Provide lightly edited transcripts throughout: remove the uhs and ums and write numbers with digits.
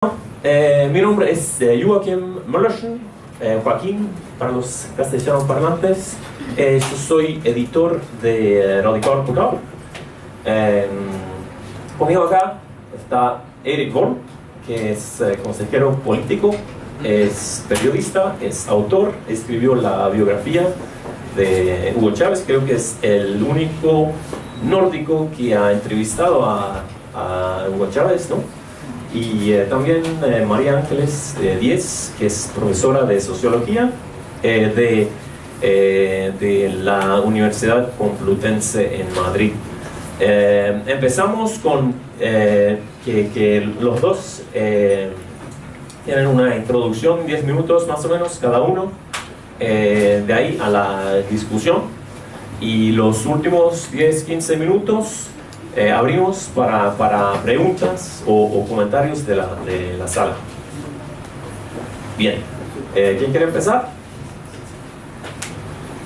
Mi nombre es Joachim Möllersen, Joaquín para los castellanos parlantes. Yo soy editor de Radical.org. Conmigo acá está Erik Worm, que es consejero político, es periodista, es autor, escribió la biografía de Hugo Chávez. Creo que es el único nórdico que ha entrevistado a Hugo Chávez, ¿no? Y también María Ángeles Díez, que es profesora de sociología de la Universidad Complutense en Madrid. Empezamos con que los dos tienen una introducción, 10 minutos más o menos cada uno, de ahí a la discusión, y los últimos 10-15 minutos abrimos para preguntas o comentarios de la sala. Bien, ¿quién quiere empezar?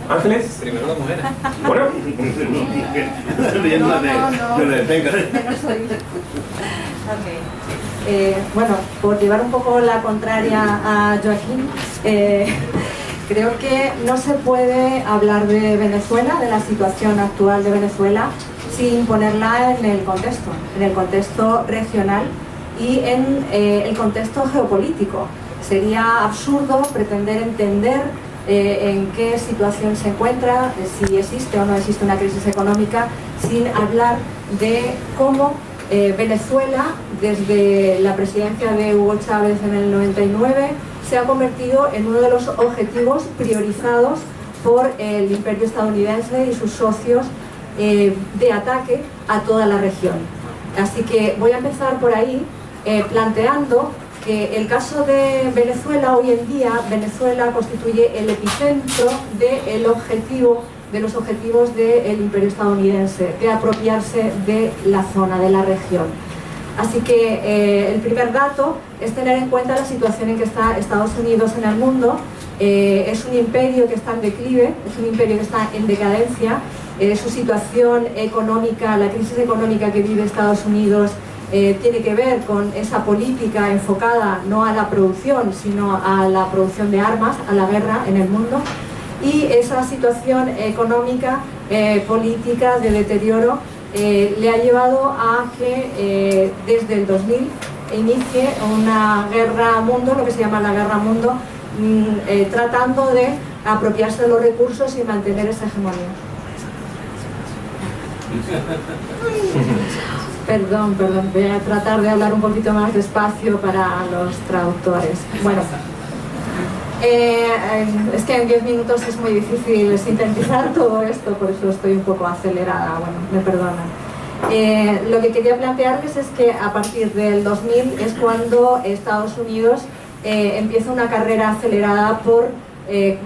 Ángeles. Primero la mujer. Bueno. Bueno, por llevar un poco la contraria a Joaquín, creo que no se puede hablar de Venezuela, de la situación actual de Venezuela, sin ponerla en el contexto regional y en el contexto geopolítico. Sería absurdo pretender entender en qué situación se encuentra, si existe o no existe una crisis económica, sin hablar de cómo Venezuela, desde la presidencia de Hugo Chávez en el 99, se ha convertido en uno de los objetivos priorizados por el imperio estadounidense y sus socios de ataque a toda la región. Así que voy a empezar por ahí planteando que el caso de Venezuela, hoy en día Venezuela constituye el epicentro de los objetivos del imperio estadounidense, de apropiarse de la zona, de la región. Así que el primer dato es tener en cuenta la situación en que está Estados Unidos en el mundo. Es un imperio que está en declive, es un imperio que está en decadencia. Su situación económica, la crisis económica que vive Estados Unidos tiene que ver con esa política enfocada no a la producción, sino a la producción de armas, a la guerra en el mundo. Y esa situación económica, política, de deterioro, le ha llevado a que desde el 2000 inicie una guerra mundo, lo que se llama la guerra mundo, tratando de apropiarse de los recursos y mantener esa hegemonía. Perdón, voy a tratar de hablar un poquito más despacio para los traductores. Bueno, es que en 10 minutos es muy difícil sintetizar todo esto, por eso estoy un poco acelerada, bueno, me perdonan. Lo que quería plantearles es que a partir del 2000 es cuando Estados Unidos empieza una carrera acelerada por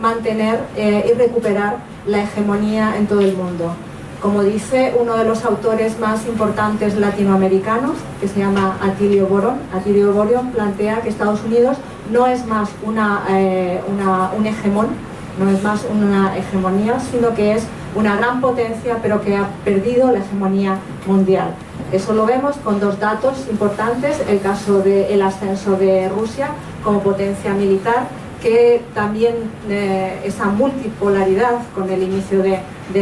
mantener y recuperar la hegemonía en todo el mundo. Como dice uno de los autores más importantes latinoamericanos, que se llama Atilio Boron, plantea que Estados Unidos no es más un hegemón, no es más una hegemonía, sino que es una gran potencia, pero que ha perdido la hegemonía mundial. Eso lo vemos con dos datos importantes: el caso del ascenso de Rusia como potencia militar, que también esa multipolaridad con el inicio de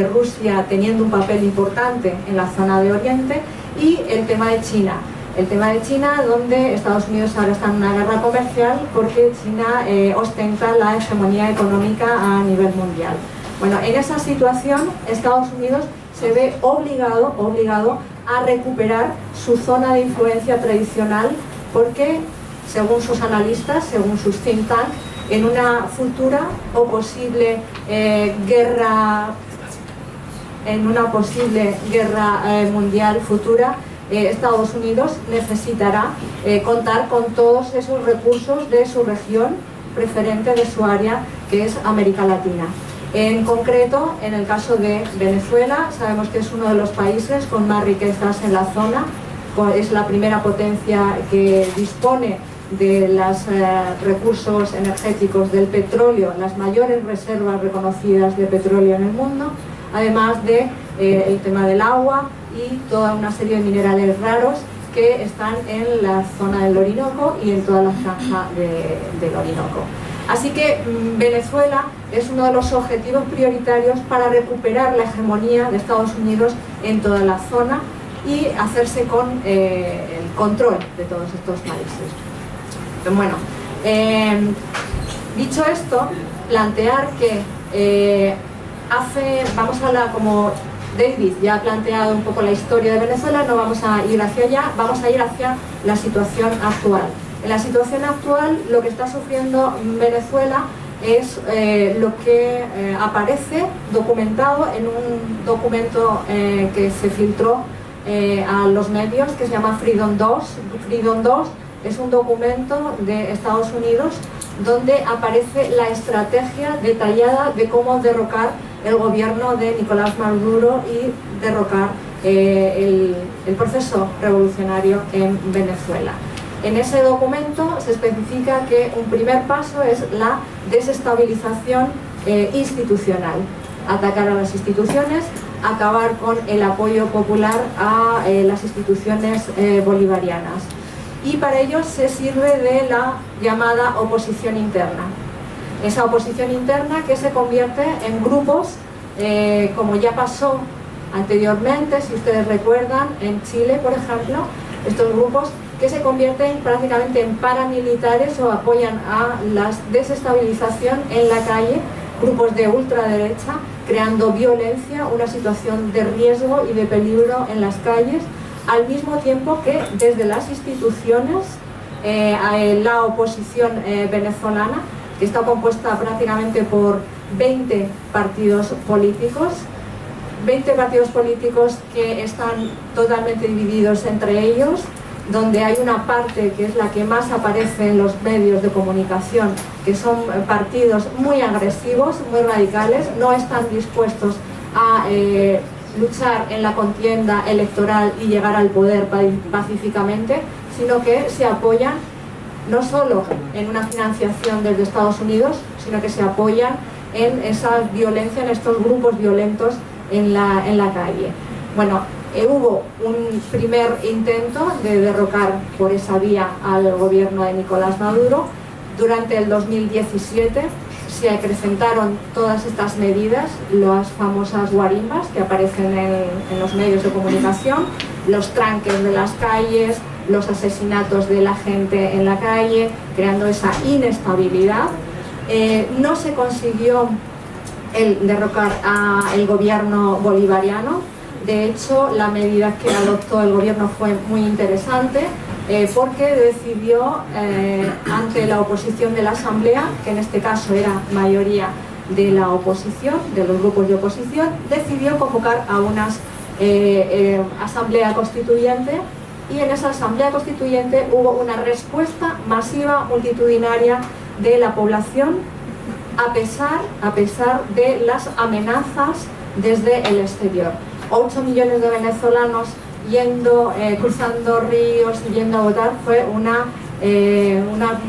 Rusia teniendo un papel importante en la zona de Oriente, y el tema de China. El tema de China, donde Estados Unidos ahora está en una guerra comercial porque China ostenta la hegemonía económica a nivel mundial. Bueno, en esa situación Estados Unidos se ve obligado a recuperar su zona de influencia tradicional, porque según sus analistas, según sus think tanks, en una futura o posible guerra mundial futura, Estados Unidos necesitará contar con todos esos recursos de su región preferente, de su área, que es América Latina. En concreto, en el caso de Venezuela, sabemos que es uno de los países con más riquezas en la zona, es la primera potencia que dispone de los recursos energéticos del petróleo, las mayores reservas reconocidas de petróleo en el mundo, además de el tema del agua y toda una serie de minerales raros que están en la zona del Orinoco y en toda la franja del Orinoco. Así que Venezuela es uno de los objetivos prioritarios para recuperar la hegemonía de Estados Unidos en toda la zona y hacerse con el control de todos estos países. Bueno, dicho esto, plantear que vamos a hablar, como David ya ha planteado un poco la historia de Venezuela, no vamos a ir hacia allá, vamos a ir hacia la situación actual. En la situación actual, lo que está sufriendo Venezuela es lo que aparece documentado en un documento que se filtró a los medios, que se llama Freedom 2. Freedom 2 es un documento de Estados Unidos donde aparece la estrategia detallada de cómo derrocar el gobierno de Nicolás Maduro y derrocar el proceso revolucionario en Venezuela. En ese documento se especifica que un primer paso es la desestabilización institucional, atacar a las instituciones, acabar con el apoyo popular a las instituciones bolivarianas. Y para ello se sirve de la llamada oposición interna. Esa oposición interna que se convierte en grupos, como ya pasó anteriormente, si ustedes recuerdan, en Chile, por ejemplo, estos grupos que se convierten prácticamente en paramilitares o apoyan a la desestabilización en la calle, grupos de ultraderecha, creando violencia, una situación de riesgo y de peligro en las calles, al mismo tiempo que desde las instituciones la oposición venezolana, que está compuesta prácticamente por 20 partidos políticos, 20 partidos políticos que están totalmente divididos entre ellos, donde hay una parte que es la que más aparece en los medios de comunicación, que son partidos muy agresivos, muy radicales, no están dispuestos a luchar en la contienda electoral y llegar al poder pacíficamente, sino que se apoyan no solo en una financiación desde Estados Unidos, sino que se apoyan en esa violencia, en estos grupos violentos en la calle. Bueno, hubo un primer intento de derrocar por esa vía al gobierno de Nicolás Maduro. Durante el 2017 se acrecentaron todas estas medidas, las famosas guarimbas que aparecen en los medios de comunicación, los tranques de las calles, los asesinatos de la gente en la calle, creando esa inestabilidad. No se consiguió derrocar al gobierno bolivariano. De hecho, la medida que adoptó el gobierno fue muy interesante porque decidió, ante la oposición de la Asamblea, que en este caso era mayoría de la oposición, de los grupos de oposición, decidió convocar a una asamblea constituyente, y en esa asamblea constituyente hubo una respuesta masiva, multitudinaria de la población, a pesar de las amenazas desde el exterior. 8 millones de venezolanos cruzando ríos y yendo a votar fue una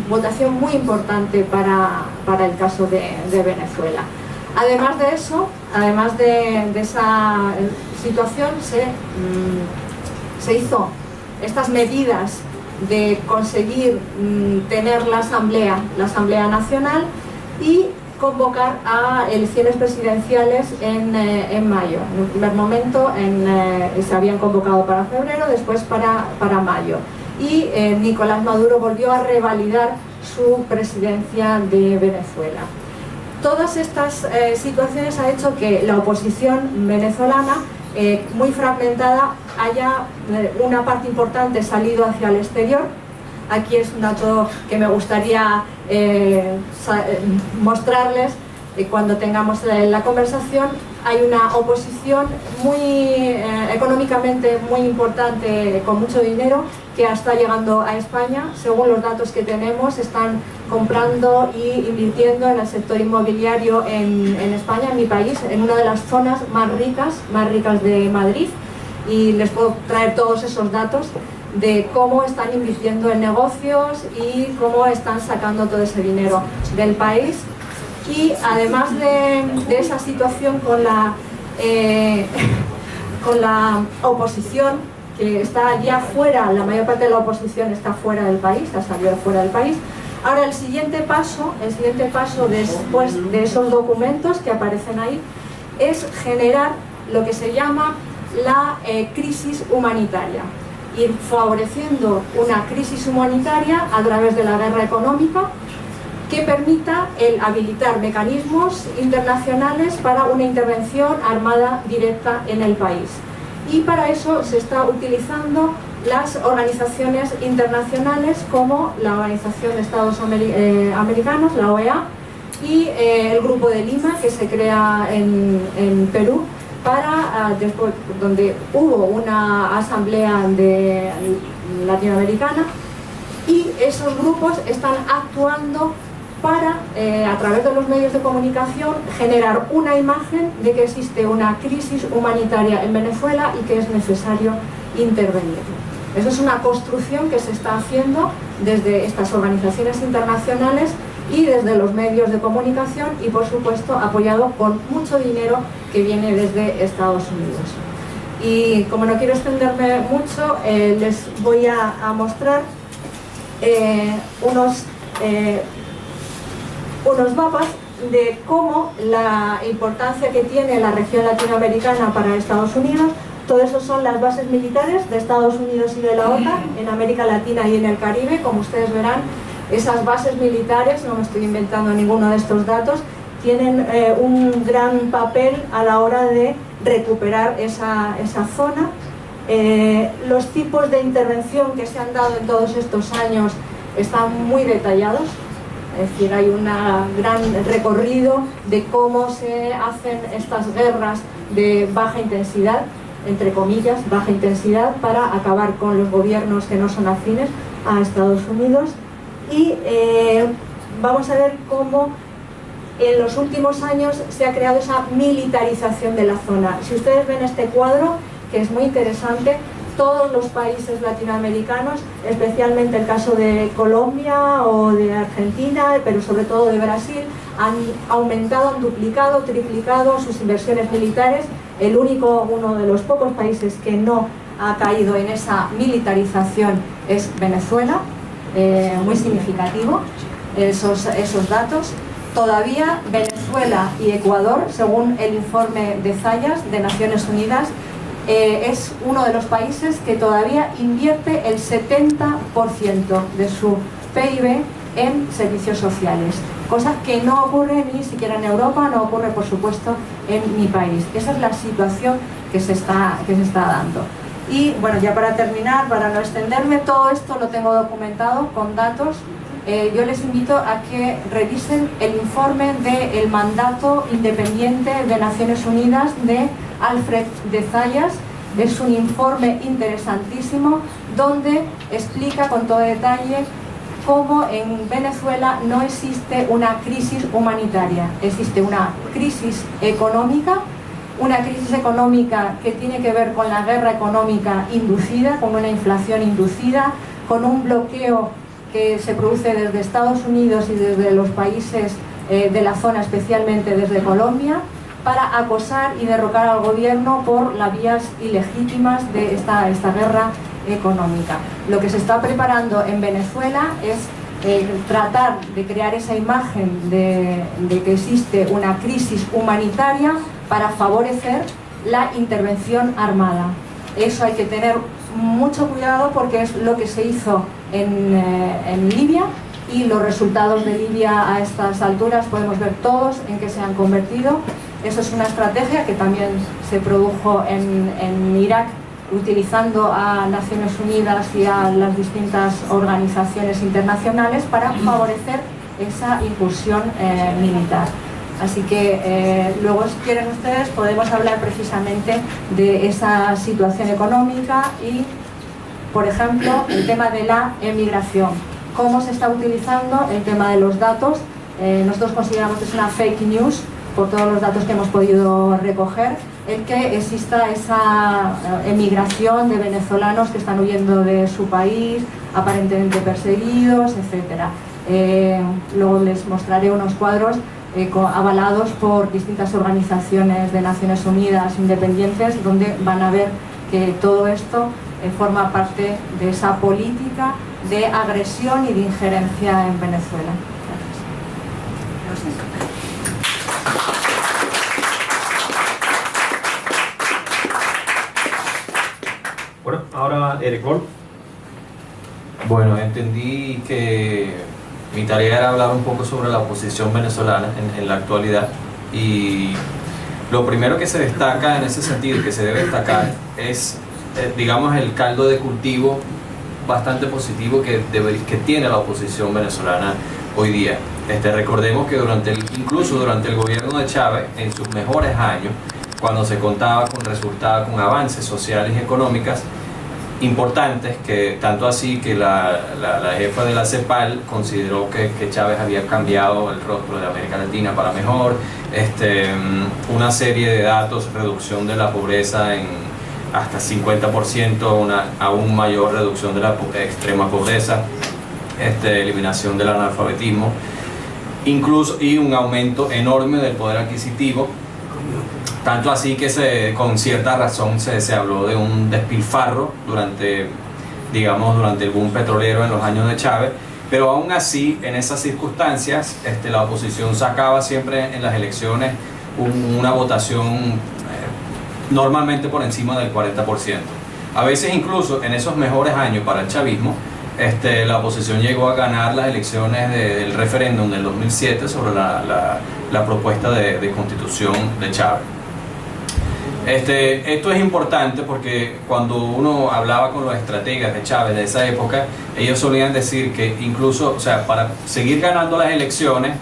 votación muy importante para el caso de Venezuela. Además de eso, además de esa situación, se hizo estas medidas de conseguir tener la Asamblea Nacional y convocar a elecciones presidenciales en mayo. En un primer momento se habían convocado para febrero, después para mayo. Y Nicolás Maduro volvió a revalidar su presidencia de Venezuela. Todas estas situaciones han hecho que la oposición venezolana, muy fragmentada, haya una parte importante salido hacia el exterior. Aquí es un dato que me gustaría mostrarles cuando tengamos la conversación. Hay una oposición económicamente muy importante, con mucho dinero, que está llegando a España. Según los datos que tenemos, están comprando y invirtiendo en el sector inmobiliario en España, en mi país, en una de las zonas más ricas de Madrid, y les puedo traer todos esos datos de cómo están invirtiendo en negocios y cómo están sacando todo ese dinero del país. Y además de esa situación con la oposición que está ya fuera, la mayor parte de la oposición está fuera del país, ha salido fuera del país. Ahora el siguiente paso después de esos documentos que aparecen ahí es generar lo que se llama la crisis humanitaria, ir favoreciendo una crisis humanitaria a través de la guerra económica que permita el habilitar mecanismos internacionales para una intervención armada directa en el país. Y para eso se está utilizando las organizaciones internacionales como la Organización de Estados Americanos, la OEA, y el Grupo de Lima, que se crea en Perú, después, donde hubo una asamblea latinoamericana, y esos grupos están actuando para, a través de los medios de comunicación, generar una imagen de que existe una crisis humanitaria en Venezuela y que es necesario intervenir. Eso es una construcción que se está haciendo desde estas organizaciones internacionales y desde los medios de comunicación y, por supuesto, apoyado con mucho dinero que viene desde Estados Unidos. Y como no quiero extenderme mucho, les voy a mostrar unos mapas de cómo la importancia que tiene la región latinoamericana para Estados Unidos. Todo eso son las bases militares de Estados Unidos y de la OTAN en América Latina y en el Caribe. Como ustedes verán, esas bases militares, no me estoy inventando ninguno de estos datos, tienen un gran papel a la hora de recuperar esa zona. Los tipos de intervención que se han dado en todos estos años están muy detallados. Es decir, hay un gran recorrido de cómo se hacen estas guerras de baja intensidad, entre comillas, baja intensidad, para acabar con los gobiernos que no son afines a Estados Unidos. Y vamos a ver cómo en los últimos años se ha creado esa militarización de la zona. Si ustedes ven este cuadro, que es muy interesante, todos los países latinoamericanos, especialmente el caso de Colombia o de Argentina, pero sobre todo de Brasil, han aumentado, han duplicado, triplicado sus inversiones militares. Uno de los pocos países que no ha caído en esa militarización es Venezuela, muy significativo esos datos. Todavía Venezuela y Ecuador, según el informe de Zayas de Naciones Unidas, es uno de los países que todavía invierte el 70% de su PIB en servicios sociales, cosa que no ocurre ni siquiera en Europa, no ocurre por supuesto en mi país. Esa es la situación que se está dando. Y bueno, ya para terminar, para no extenderme, todo esto lo tengo documentado con datos. Yo les invito a que revisen el informe del mandato independiente de Naciones Unidas de Alfred de Zayas. Es un informe interesantísimo donde explica con todo detalle cómo en Venezuela no existe una crisis humanitaria, existe una crisis económica que tiene que ver con la guerra económica inducida, con una inflación inducida, con un bloqueo que se produce desde Estados Unidos y desde los países de la zona, especialmente desde Colombia, para acosar y derrocar al gobierno por las vías ilegítimas de esta guerra económica. Lo que se está preparando en Venezuela es tratar de crear esa imagen de que existe una crisis humanitaria para favorecer la intervención armada. Eso hay que tener mucho cuidado porque es lo que se hizo en Libia, y los resultados de Libia a estas alturas podemos ver todos en qué se han convertido. Eso es una estrategia que también se produjo en Irak, utilizando a Naciones Unidas y a las distintas organizaciones internacionales para favorecer esa incursión militar. Así que luego, si quieren ustedes, podemos hablar precisamente de esa situación económica y, por ejemplo, el tema de la emigración. Cómo se está utilizando el tema de los datos. Nosotros consideramos que es una fake news, por todos los datos que hemos podido recoger, el que exista esa emigración de venezolanos que están huyendo de su país, aparentemente perseguidos, etc. Luego les mostraré unos cuadros avalados por distintas organizaciones de Naciones Unidas independientes, donde van a ver que todo esto forma parte de esa política de agresión y de injerencia en Venezuela. Gracias. Bueno, ahora Eric Wolf. Bueno, entendí que mi tarea era hablar un poco sobre la oposición venezolana en la actualidad, y lo primero que se destaca en ese sentido, que se debe destacar, es digamos el caldo de cultivo bastante positivo que tiene la oposición venezolana hoy día. Recordemos que incluso durante el gobierno de Chávez, en sus mejores años, cuando se contaba con avances sociales y económicos importantes, que tanto así que la jefa de la CEPAL consideró que Chávez había cambiado el rostro de América Latina para mejor, una serie de datos, reducción de la pobreza en hasta 50%, una aún mayor reducción de la extrema pobreza, eliminación del analfabetismo, incluso, y un aumento enorme del poder adquisitivo. Tanto así que con cierta razón se habló de un despilfarro durante el boom petrolero en los años de Chávez, pero aún así, en esas circunstancias, la oposición sacaba siempre en las elecciones una votación normalmente por encima del 40%. A veces incluso en esos mejores años para el chavismo, la oposición llegó a ganar las elecciones del referéndum del 2007 sobre la propuesta de constitución de Chávez. Esto es importante porque cuando uno hablaba con los estrategas de Chávez de esa época, ellos solían decir que incluso, o sea, para seguir ganando las elecciones,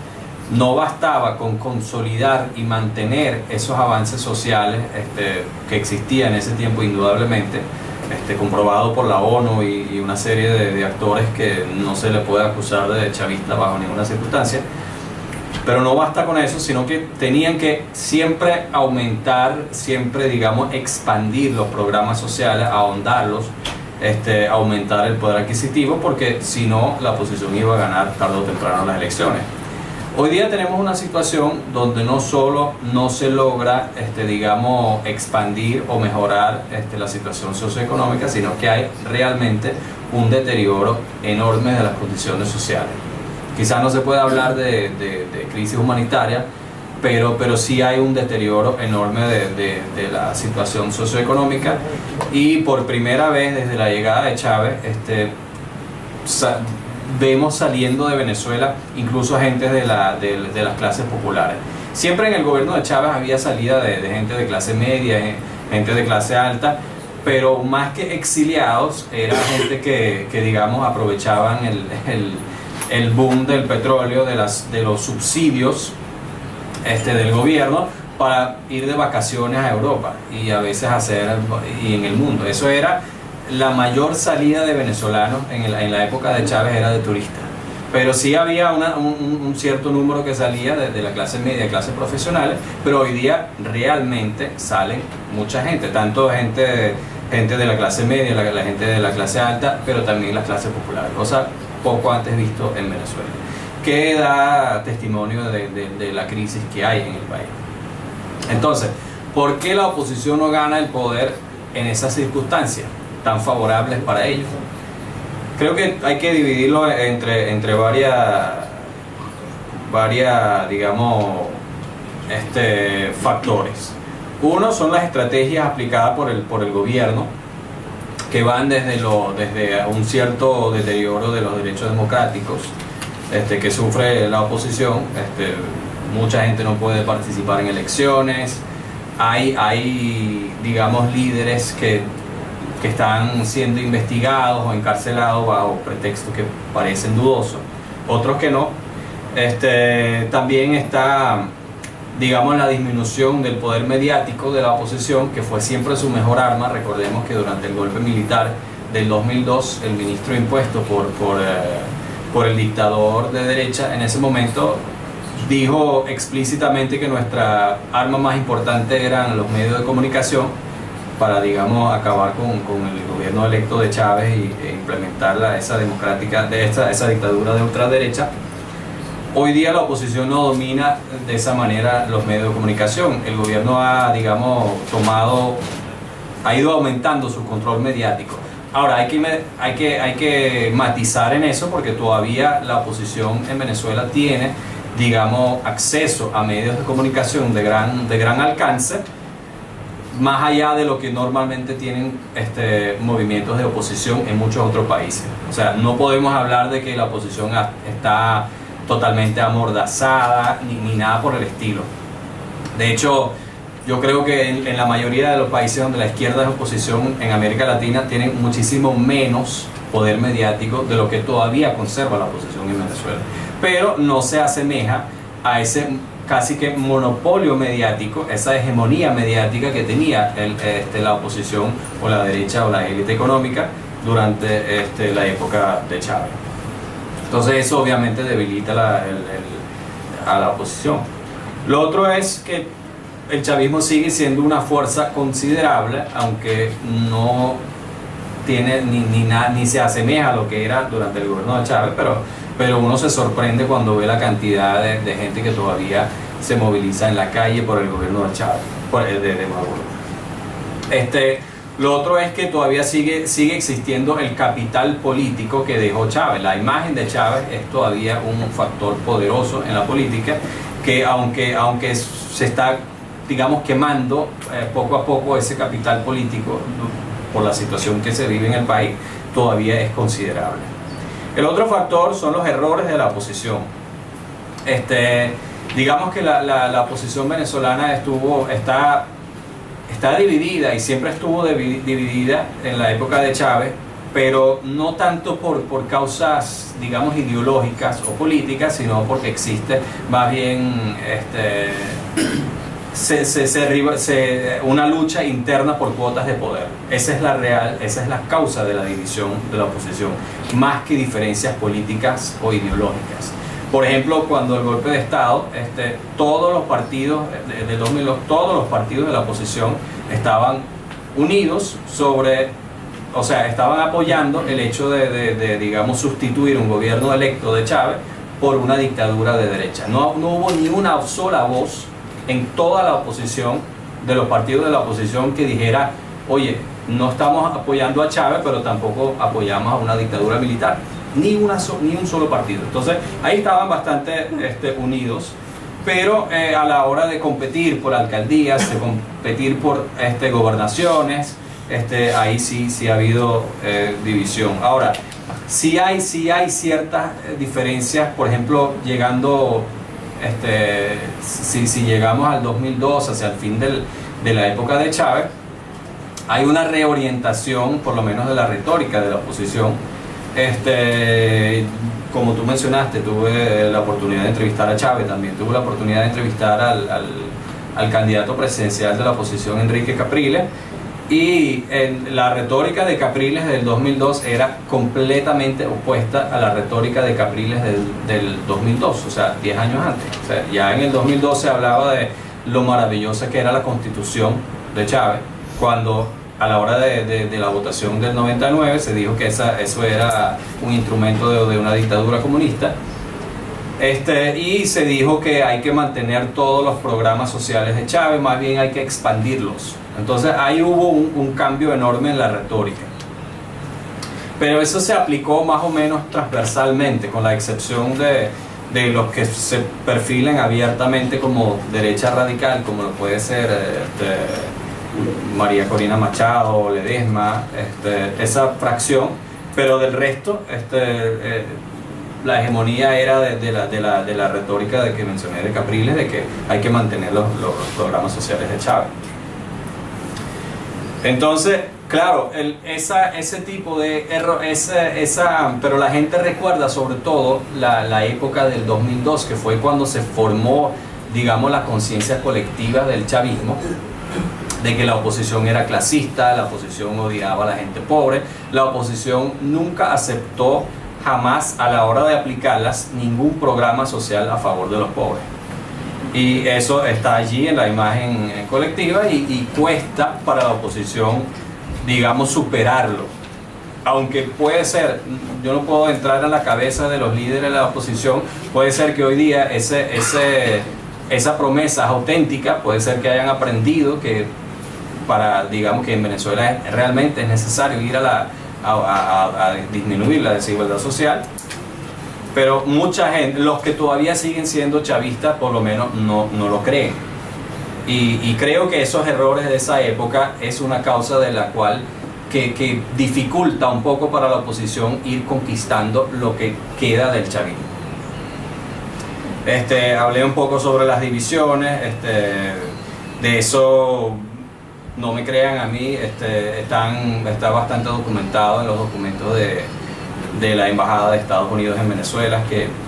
no bastaba con consolidar y mantener esos avances sociales que existían en ese tiempo indudablemente, comprobado por la ONU y una serie de actores que no se le puede acusar de chavista bajo ninguna circunstancia. Pero no basta con eso, sino que tenían que siempre aumentar, expandir los programas sociales, ahondarlos, aumentar el poder adquisitivo, porque si no, la oposición iba a ganar tarde o temprano las elecciones. Hoy día tenemos una situación donde no solo no se logra, expandir o mejorar la situación socioeconómica, sino que hay realmente un deterioro enorme de las condiciones sociales. Quizás no se puede hablar de crisis humanitaria, pero sí hay un deterioro enorme de la situación socioeconómica, y por primera vez desde la llegada de Chávez vemos saliendo de Venezuela incluso gente de las clases populares. Siempre en el gobierno de Chávez había salida de gente de clase media, gente de clase alta, pero más que exiliados era gente que aprovechaban el boom del petróleo, de los subsidios del gobierno, para ir de vacaciones a Europa y a veces y en el mundo. Eso era la mayor salida de venezolanos en la época de Chávez, era de turistas. Pero sí había un cierto número que salía de la clase media, clases profesionales, pero hoy día realmente salen mucha gente, tanto gente de la clase media, la gente de la clase alta, pero también las clases populares, cosa poco antes visto en Venezuela, que da testimonio de la crisis que hay en el país. Entonces, ¿por qué la oposición no gana el poder en esas circunstancias tan favorables para ellos? Creo que hay que dividirlo entre varias factores. Uno son las estrategias aplicadas por el gobierno, que van desde un cierto deterioro de los derechos democráticos que sufre la oposición. Mucha gente no puede participar en elecciones, hay líderes que están siendo investigados o encarcelados bajo pretextos que parecen dudosos, otros que no. También está la disminución del poder mediático de la oposición, que fue siempre su mejor arma. Recordemos que durante el golpe militar del 2002, el ministro impuesto por el dictador de derecha en ese momento dijo explícitamente que nuestra arma más importante eran los medios de comunicación, para acabar con el gobierno electo de Chávez e implementar esa dictadura de ultraderecha. Hoy día la oposición no domina de esa manera los medios de comunicación. El gobierno ha ido aumentando su control mediático. Ahora, hay que matizar en eso, porque todavía la oposición en Venezuela tiene, digamos, acceso a medios de comunicación de gran alcance, más allá de lo que normalmente tienen movimientos de oposición en muchos otros países. O sea, no podemos hablar de que la oposición está totalmente amordazada ni nada por el estilo. De hecho, yo creo que en la mayoría de los países donde la izquierda es oposición en América Latina tienen muchísimo menos poder mediático de lo que todavía conserva la oposición en Venezuela. Pero no se asemeja a ese casi que monopolio mediático, esa hegemonía mediática que tenía la oposición o la derecha o la élite económica durante la época de Chávez. Entonces eso obviamente debilita a la oposición. Lo otro es que el chavismo sigue siendo una fuerza considerable, aunque no tiene ni se asemeja a lo que era durante el gobierno de Chávez, pero uno se sorprende cuando ve la cantidad de gente que todavía se moviliza en la calle por el gobierno de Chávez, de Maduro. Lo otro es que todavía sigue existiendo el capital político que dejó Chávez. La imagen de Chávez es todavía un factor poderoso en la política, que aunque se está, digamos, quemando poco a poco ese capital político por la situación que se vive en el país, todavía es considerable. El otro factor son los errores de la oposición. Digamos que la oposición venezolana está dividida y siempre estuvo dividida en la época de Chávez, pero no tanto por causas, digamos, ideológicas o políticas, sino porque existe más bien una lucha interna por cuotas de poder. Esa es la causa de la división de la oposición, más que diferencias políticas o ideológicas. Por ejemplo, cuando el golpe de Estado, todos los partidos de 2002, todos los partidos de la oposición estaban unidos estaban apoyando el hecho de digamos, sustituir un gobierno electo de Chávez por una dictadura de derecha. No hubo ni una sola voz en toda la oposición, de los partidos de la oposición, que dijera, oye, no estamos apoyando a Chávez, pero tampoco apoyamos a una dictadura militar. Ni un solo partido. Entonces ahí estaban bastante unidos, pero a la hora de competir por alcaldías, de competir por gobernaciones, ahí sí ha habido división. Ahora, sí hay ciertas diferencias, por ejemplo, llegando, si llegamos al 2002, hacia el fin de la época de Chávez, hay una reorientación, por lo menos de la retórica de la oposición. Como tú mencionaste, tuve la oportunidad de entrevistar a Chávez, también tuve la oportunidad de entrevistar al candidato presidencial de la oposición, Enrique Capriles, y la retórica de Capriles del 2002 era completamente opuesta a la retórica de Capriles del 2002, o sea, 10 años antes. O sea, ya en el 2002 se hablaba de lo maravillosa que era la constitución de Chávez, cuando a la hora de la votación del 99 se dijo que eso era un instrumento de una dictadura comunista, y se dijo que hay que mantener todos los programas sociales de Chávez, más bien hay que expandirlos. Entonces ahí hubo un cambio enorme en la retórica, pero eso se aplicó más o menos transversalmente, con la excepción de los que se perfilan abiertamente como derecha radical, como lo puede ser María Corina Machado, Ledesma, esa fracción, pero del resto la hegemonía era de la retórica de que mencioné de Capriles, de que hay que mantener los programas sociales de Chávez. Entonces, claro, ese tipo de error, pero la gente recuerda sobre todo la época del 2002, que fue cuando se formó, digamos, la conciencia colectiva del chavismo, de que la oposición era clasista, la oposición odiaba a la gente pobre, la oposición nunca aceptó jamás, a la hora de aplicarlas, ningún programa social a favor de los pobres. Y eso está allí en la imagen colectiva y cuesta para la oposición, digamos, superarlo. Aunque puede ser, yo no puedo entrar en la cabeza de los líderes de la oposición, puede ser que hoy día esa promesa es auténtica, puede ser que hayan aprendido que digamos que en Venezuela realmente es necesario ir a a disminuir la desigualdad social, pero mucha gente, los que todavía siguen siendo chavistas, por lo menos no lo creen. Y creo que esos errores de esa época es una causa de la cual que dificulta un poco para la oposición ir conquistando lo que queda del chavismo. Hablé un poco sobre las divisiones, de eso no me crean a mí, está bastante documentado en los documentos de la Embajada de Estados Unidos en Venezuela,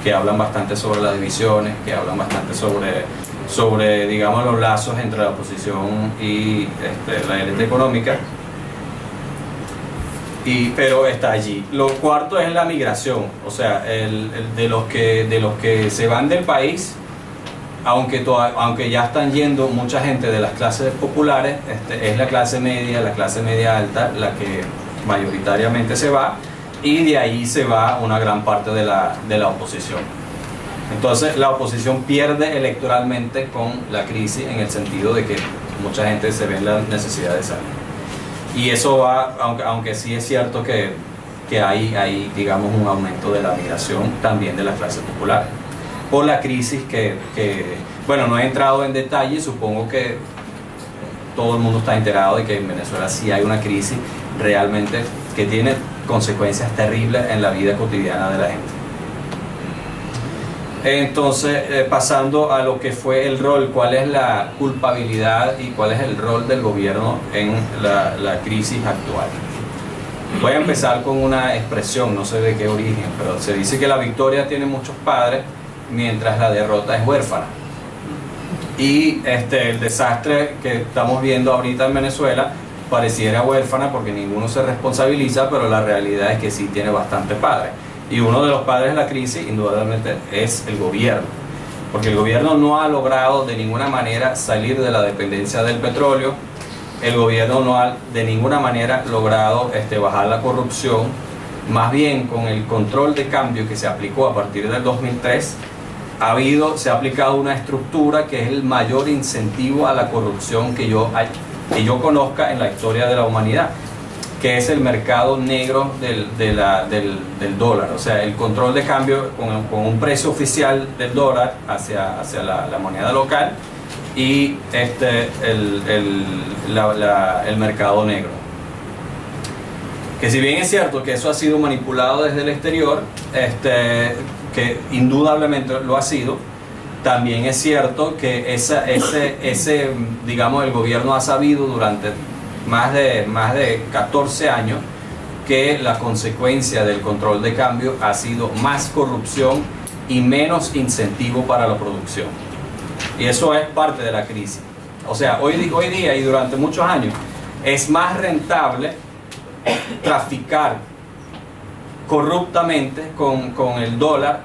que hablan bastante sobre las divisiones, que hablan bastante sobre digamos, los lazos entre la oposición y la élite económica. Pero está allí. Lo cuarto es la migración, o sea, de los que se van del país, aunque ya están yendo mucha gente de las clases populares, es la clase media alta la que mayoritariamente se va, y de ahí se va una gran parte de la oposición. Entonces la oposición pierde electoralmente con la crisis, en el sentido de que mucha gente se ve en la necesidad de salir. Y eso va, aunque sí es cierto que hay, digamos, un aumento de la migración también de las clases populares, por la crisis bueno, no he entrado en detalle, supongo que todo el mundo está enterado de que en Venezuela sí hay una crisis realmente que tiene consecuencias terribles en la vida cotidiana de la gente. Entonces, pasando a lo que fue el rol, cuál es la culpabilidad y cuál es el rol del gobierno en la crisis actual. Voy a empezar con una expresión, no sé de qué origen, pero se dice que la victoria tiene muchos padres, mientras la derrota es huérfana. Y el desastre que estamos viendo ahorita en Venezuela pareciera huérfana porque ninguno se responsabiliza, pero la realidad es que sí tiene bastante padres. Y uno de los padres de la crisis, indudablemente, es el gobierno, porque el gobierno no ha logrado de ninguna manera salir de la dependencia del petróleo. El gobierno no ha de ninguna manera logrado bajar la corrupción. Más bien, con el control de cambio que se aplicó a partir del 2003, se ha aplicado una estructura que es el mayor incentivo a la corrupción que yo conozca en la historia de la humanidad, que es el mercado negro del dólar, o sea, el control de cambio con un precio oficial del dólar hacia la moneda local, y el mercado negro. Que si bien es cierto que eso ha sido manipulado desde el exterior, que indudablemente lo ha sido, también es cierto que digamos, el gobierno ha sabido durante más de 14 años que la consecuencia del control de cambio ha sido más corrupción y menos incentivo para la producción. Y eso es parte de la crisis. O sea, hoy día y durante muchos años es más rentable traficar corruptamente con el dólar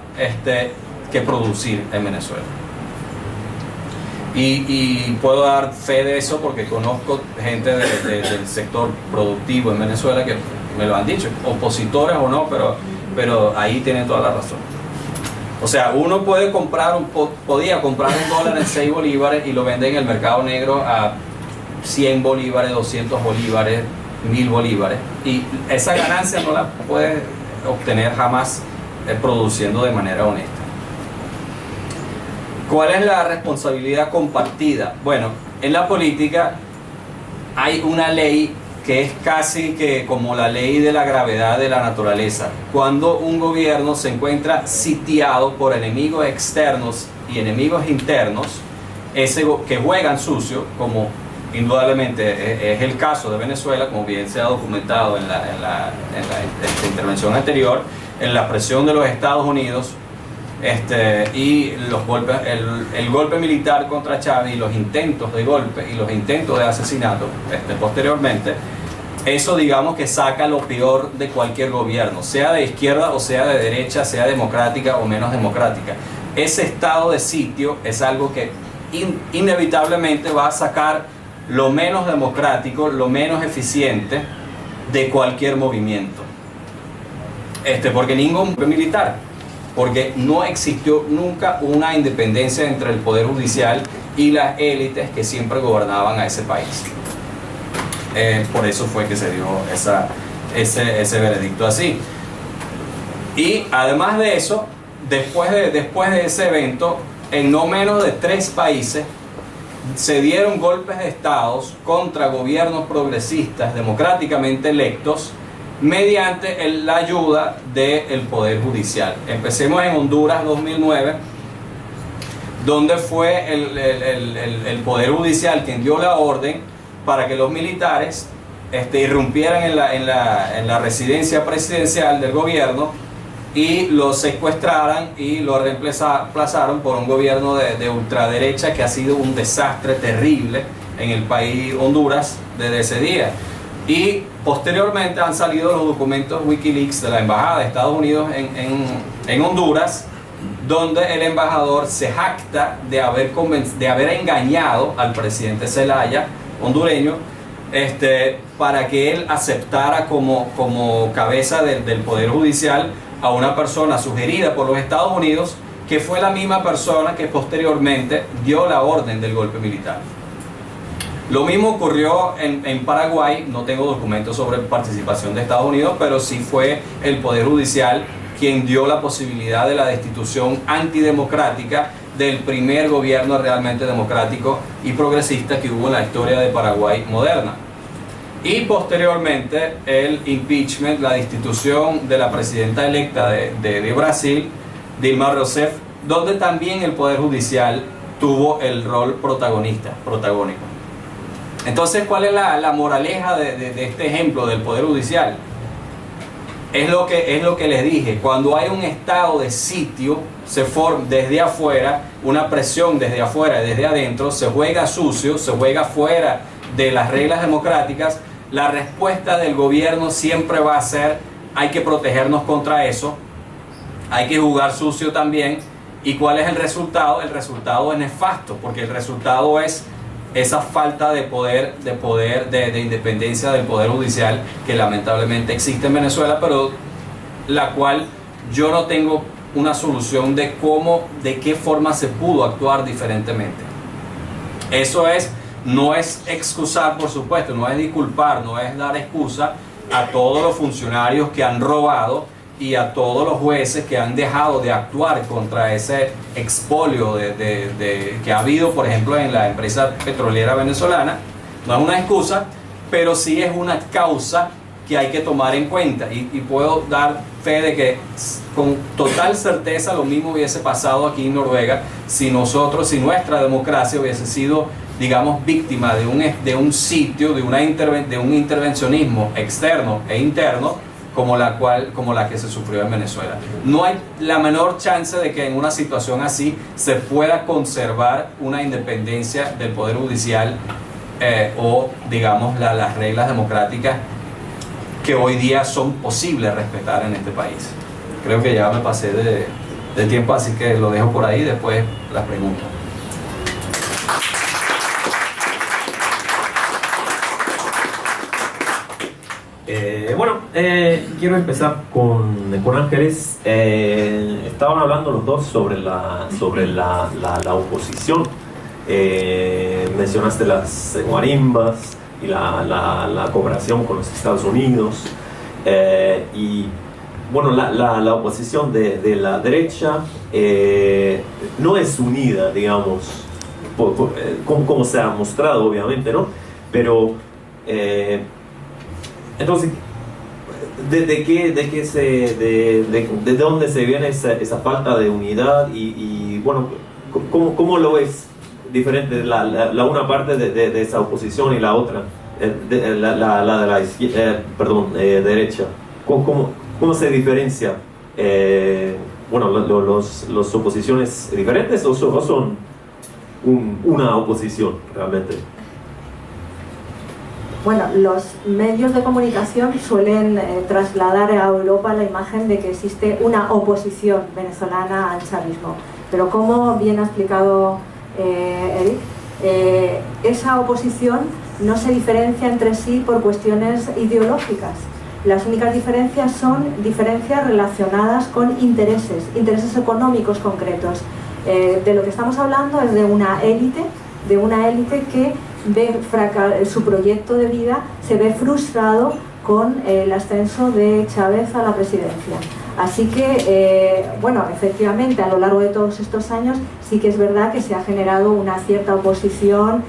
que producir en Venezuela. Y puedo dar fe de eso porque conozco gente del sector productivo en Venezuela que me lo han dicho, opositores o no, pero ahí tienen toda la razón. O sea, uno podía comprar un dólar en 6 bolívares y lo vende en el mercado negro a 100 bolívares, 200 bolívares, 1000 bolívares, y esa ganancia no la puedes obtener jamás produciendo de manera honesta. ¿Cuál es la responsabilidad compartida? Bueno, en la política hay una ley que es casi que como la ley de la gravedad de la naturaleza. Cuando un gobierno se encuentra sitiado por enemigos externos y enemigos internos, que juegan sucio, como indudablemente es el caso de Venezuela, como bien se ha documentado en la intervención anterior, en la presión de los Estados Unidos, y los golpes, el golpe militar contra Chávez y los intentos de golpe y los intentos de asesinato posteriormente, eso digamos que saca lo peor de cualquier gobierno, sea de izquierda o sea de derecha, sea democrática o menos democrática. Ese estado de sitio es algo que inevitablemente va a sacar lo menos democrático, lo menos eficiente de cualquier movimiento, porque ningún militar, porque no existió nunca una independencia entre el poder judicial y las élites que siempre gobernaban a ese país. Por eso fue que se dio ese veredicto así. Y además de eso, después de ese evento, en no menos de 3 países se dieron golpes de estados contra gobiernos progresistas democráticamente electos mediante la ayuda del Poder Judicial. Empecemos en Honduras 2009, donde fue el Poder Judicial quien dio la orden para que los militares irrumpieran en la residencia presidencial del gobierno y lo secuestraran y lo reemplazaron por un gobierno de ultraderecha que ha sido un desastre terrible en el país Honduras desde ese día. Y posteriormente han salido los documentos Wikileaks de la Embajada de Estados Unidos en Honduras, donde el embajador se jacta de haber engañado al presidente Zelaya, hondureño, para que él aceptara como cabeza del Poder Judicial a una persona sugerida por los Estados Unidos, que fue la misma persona que posteriormente dio la orden del golpe militar. Lo mismo ocurrió en Paraguay. No tengo documentos sobre participación de Estados Unidos, pero sí fue el Poder Judicial quien dio la posibilidad de la destitución antidemocrática del primer gobierno realmente democrático y progresista que hubo en la historia de Paraguay moderna. Y posteriormente el impeachment, la destitución de la presidenta electa de Brasil, Dilma Rousseff, donde también el Poder Judicial tuvo el rol protagónico. Entonces, ¿cuál es la moraleja de este ejemplo del Poder Judicial? Es lo que les dije: cuando hay un estado de sitio, se forma desde afuera una presión, desde afuera y desde adentro, se juega sucio, se juega fuera de las reglas democráticas. La respuesta del gobierno siempre va a ser: hay que protegernos contra eso, hay que jugar sucio también. ¿Y cuál es el resultado? El resultado es nefasto, porque el resultado es esa falta de poder, de independencia del Poder Judicial, que lamentablemente existe en Venezuela, pero la cual yo no tengo una solución de qué forma se pudo actuar diferentemente. Eso no es excusar, por supuesto, no es disculpar, no es dar excusa a todos los funcionarios que han robado y a todos los jueces que han dejado de actuar contra ese expolio que ha habido, por ejemplo, en la empresa petrolera venezolana. No es una excusa, pero sí es una causa que hay que tomar en cuenta, y puedo dar fe de que con total certeza lo mismo hubiese pasado aquí en Noruega si nuestra democracia hubiese sido, digamos, víctima de un sitio, de un intervencionismo externo e interno como la que se sufrió en Venezuela. No hay la menor chance de que en una situación así se pueda conservar una independencia del Poder Judicial o, digamos, las reglas democráticas que hoy día son posibles respetar en este país. Creo que ya me pasé de tiempo, así que lo dejo por ahí, después las preguntas. Quiero empezar con Ángeles. Estaban hablando los dos sobre la oposición. Mencionaste las guarimbas y la cooperación con los Estados Unidos. Y bueno, la oposición de la derecha no es unida, digamos, como se ha mostrado, obviamente, ¿no? Pero entonces, ¿de dónde se viene esa falta de unidad? Y bueno, ¿cómo lo es diferente la una parte de esa oposición y la otra, la de la izquierda, derecha? ¿Cómo se diferencia? ¿Los oposiciones diferentes o son una oposición realmente? Bueno, los medios de comunicación suelen trasladar a Europa la imagen de que existe una oposición venezolana al chavismo. Pero como bien ha explicado Eric, esa oposición no se diferencia entre sí por cuestiones ideológicas. Las únicas diferencias son diferencias relacionadas con intereses económicos concretos. De lo que estamos hablando es de una élite que ve su proyecto de vida se ve frustrado con el ascenso de Chávez a la presidencia. Así que, bueno, efectivamente, a lo largo de todos estos años sí que es verdad que se ha generado una cierta oposición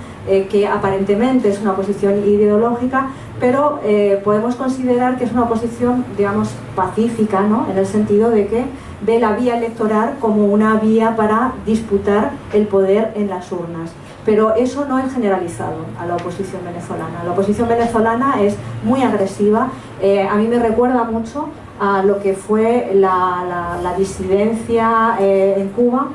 que aparentemente es una oposición ideológica, pero podemos considerar que es una oposición, digamos, pacífica, ¿no? En el sentido de que ve la vía electoral como una vía para disputar el poder en las urnas. Pero eso no es generalizado a la oposición venezolana. La oposición venezolana es muy agresiva. A mí me recuerda mucho a lo que fue la disidencia en Cuba.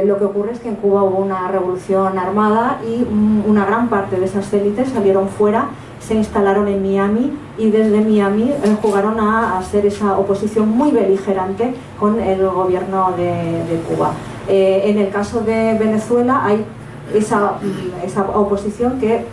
Lo que ocurre es que en Cuba hubo una revolución armada y una gran parte de esas élites salieron fuera, se instalaron en Miami y desde Miami jugaron a hacer esa oposición muy beligerante con el gobierno de Cuba. En el caso de Venezuela hay esa oposición que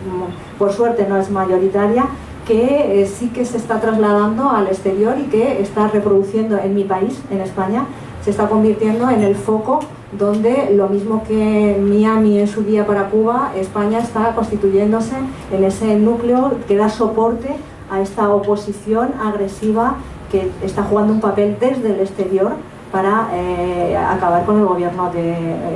por suerte no es mayoritaria, que sí que se está trasladando al exterior y que está reproduciendo en mi país, en España, se está convirtiendo en el foco donde, lo mismo que Miami en su día para Cuba, España está constituyéndose en ese núcleo que da soporte a esta oposición agresiva que está jugando un papel desde el exterior para acabar con el gobierno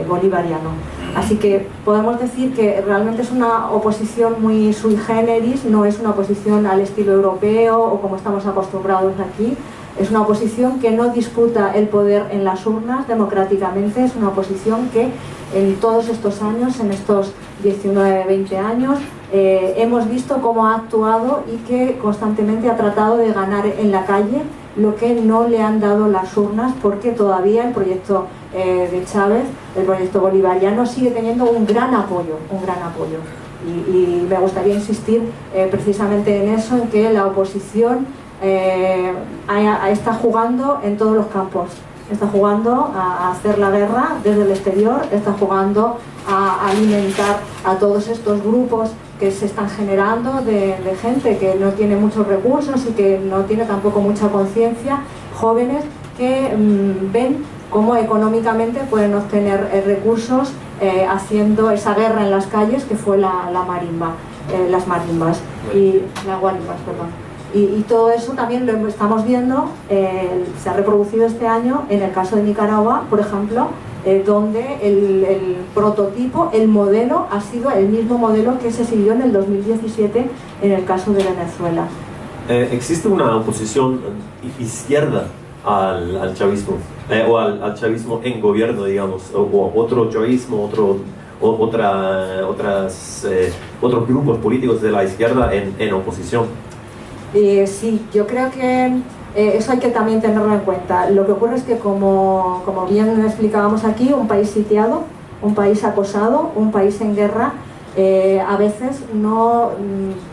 bolivariano. Así que podemos decir que realmente es una oposición muy sui generis, no es una oposición al estilo europeo o como estamos acostumbrados aquí. Es una oposición que no disputa el poder en las urnas democráticamente, es una oposición que en todos estos años, en estos 19, 20 años, hemos visto cómo ha actuado y que constantemente ha tratado de ganar en la calle lo que no le han dado las urnas, porque todavía el proyecto de Chávez, el proyecto bolivariano, sigue teniendo un gran apoyo, y me gustaría insistir precisamente en eso, en que la oposición está jugando en todos los campos, está jugando a hacer la guerra desde el exterior, está jugando a alimentar a todos estos grupos que se están generando de gente que no tiene muchos recursos y que no tiene tampoco mucha conciencia, jóvenes que ven cómo económicamente pueden obtener recursos haciendo esa guerra en las calles que fue las marimbas y las guarimbas, perdón. Y todo eso también lo estamos viendo, se ha reproducido este año en el caso de Nicaragua, por ejemplo, donde el prototipo, el modelo, ha sido el mismo modelo que se siguió en el 2017 en el caso de Venezuela. ¿Existe una oposición izquierda al chavismo? O al chavismo en gobierno, digamos, o otro chavismo, otros grupos políticos de la izquierda en oposición? Sí, yo creo que eso hay que también tenerlo en cuenta. Lo que ocurre es que, como bien explicábamos aquí, un país sitiado, un país acosado, un país en guerra, a veces no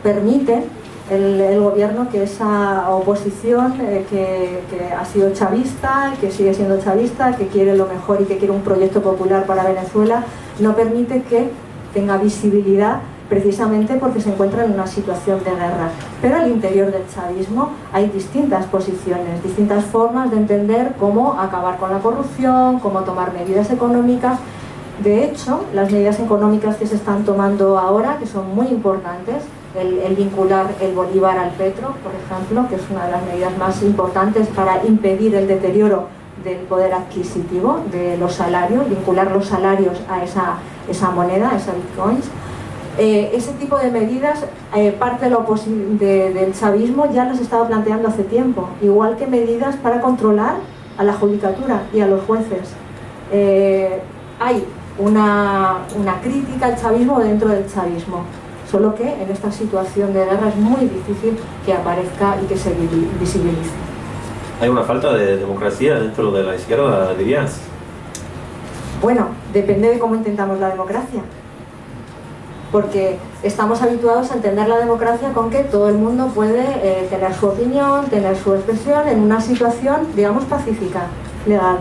permite el gobierno que esa oposición que ha sido chavista, que sigue siendo chavista, que quiere lo mejor y que quiere un proyecto popular para Venezuela, no permite que tenga visibilidad, precisamente porque se encuentra en una situación de guerra. Pero al interior del chavismo hay distintas posiciones, distintas formas de entender cómo acabar con la corrupción, cómo tomar medidas económicas. De hecho, las medidas económicas que se están tomando ahora, que son muy importantes, el vincular el bolívar al petro, por ejemplo, que es una de las medidas más importantes para impedir el deterioro del poder adquisitivo de los salarios, vincular los salarios a esa moneda, a esos bitcoins. Ese tipo de medidas, parte del chavismo ya las estaba planteando hace tiempo, igual que medidas para controlar a la judicatura y a los jueces. Hay una crítica al chavismo dentro del chavismo, solo que en esta situación de guerra es muy difícil que aparezca y que se visibilice. ¿Hay una falta de democracia dentro de la izquierda, dirías? Bueno, depende de cómo intentamos la democracia. Porque estamos habituados a entender la democracia con que todo el mundo puede tener su opinión, tener su expresión en una situación, digamos, pacífica, legal.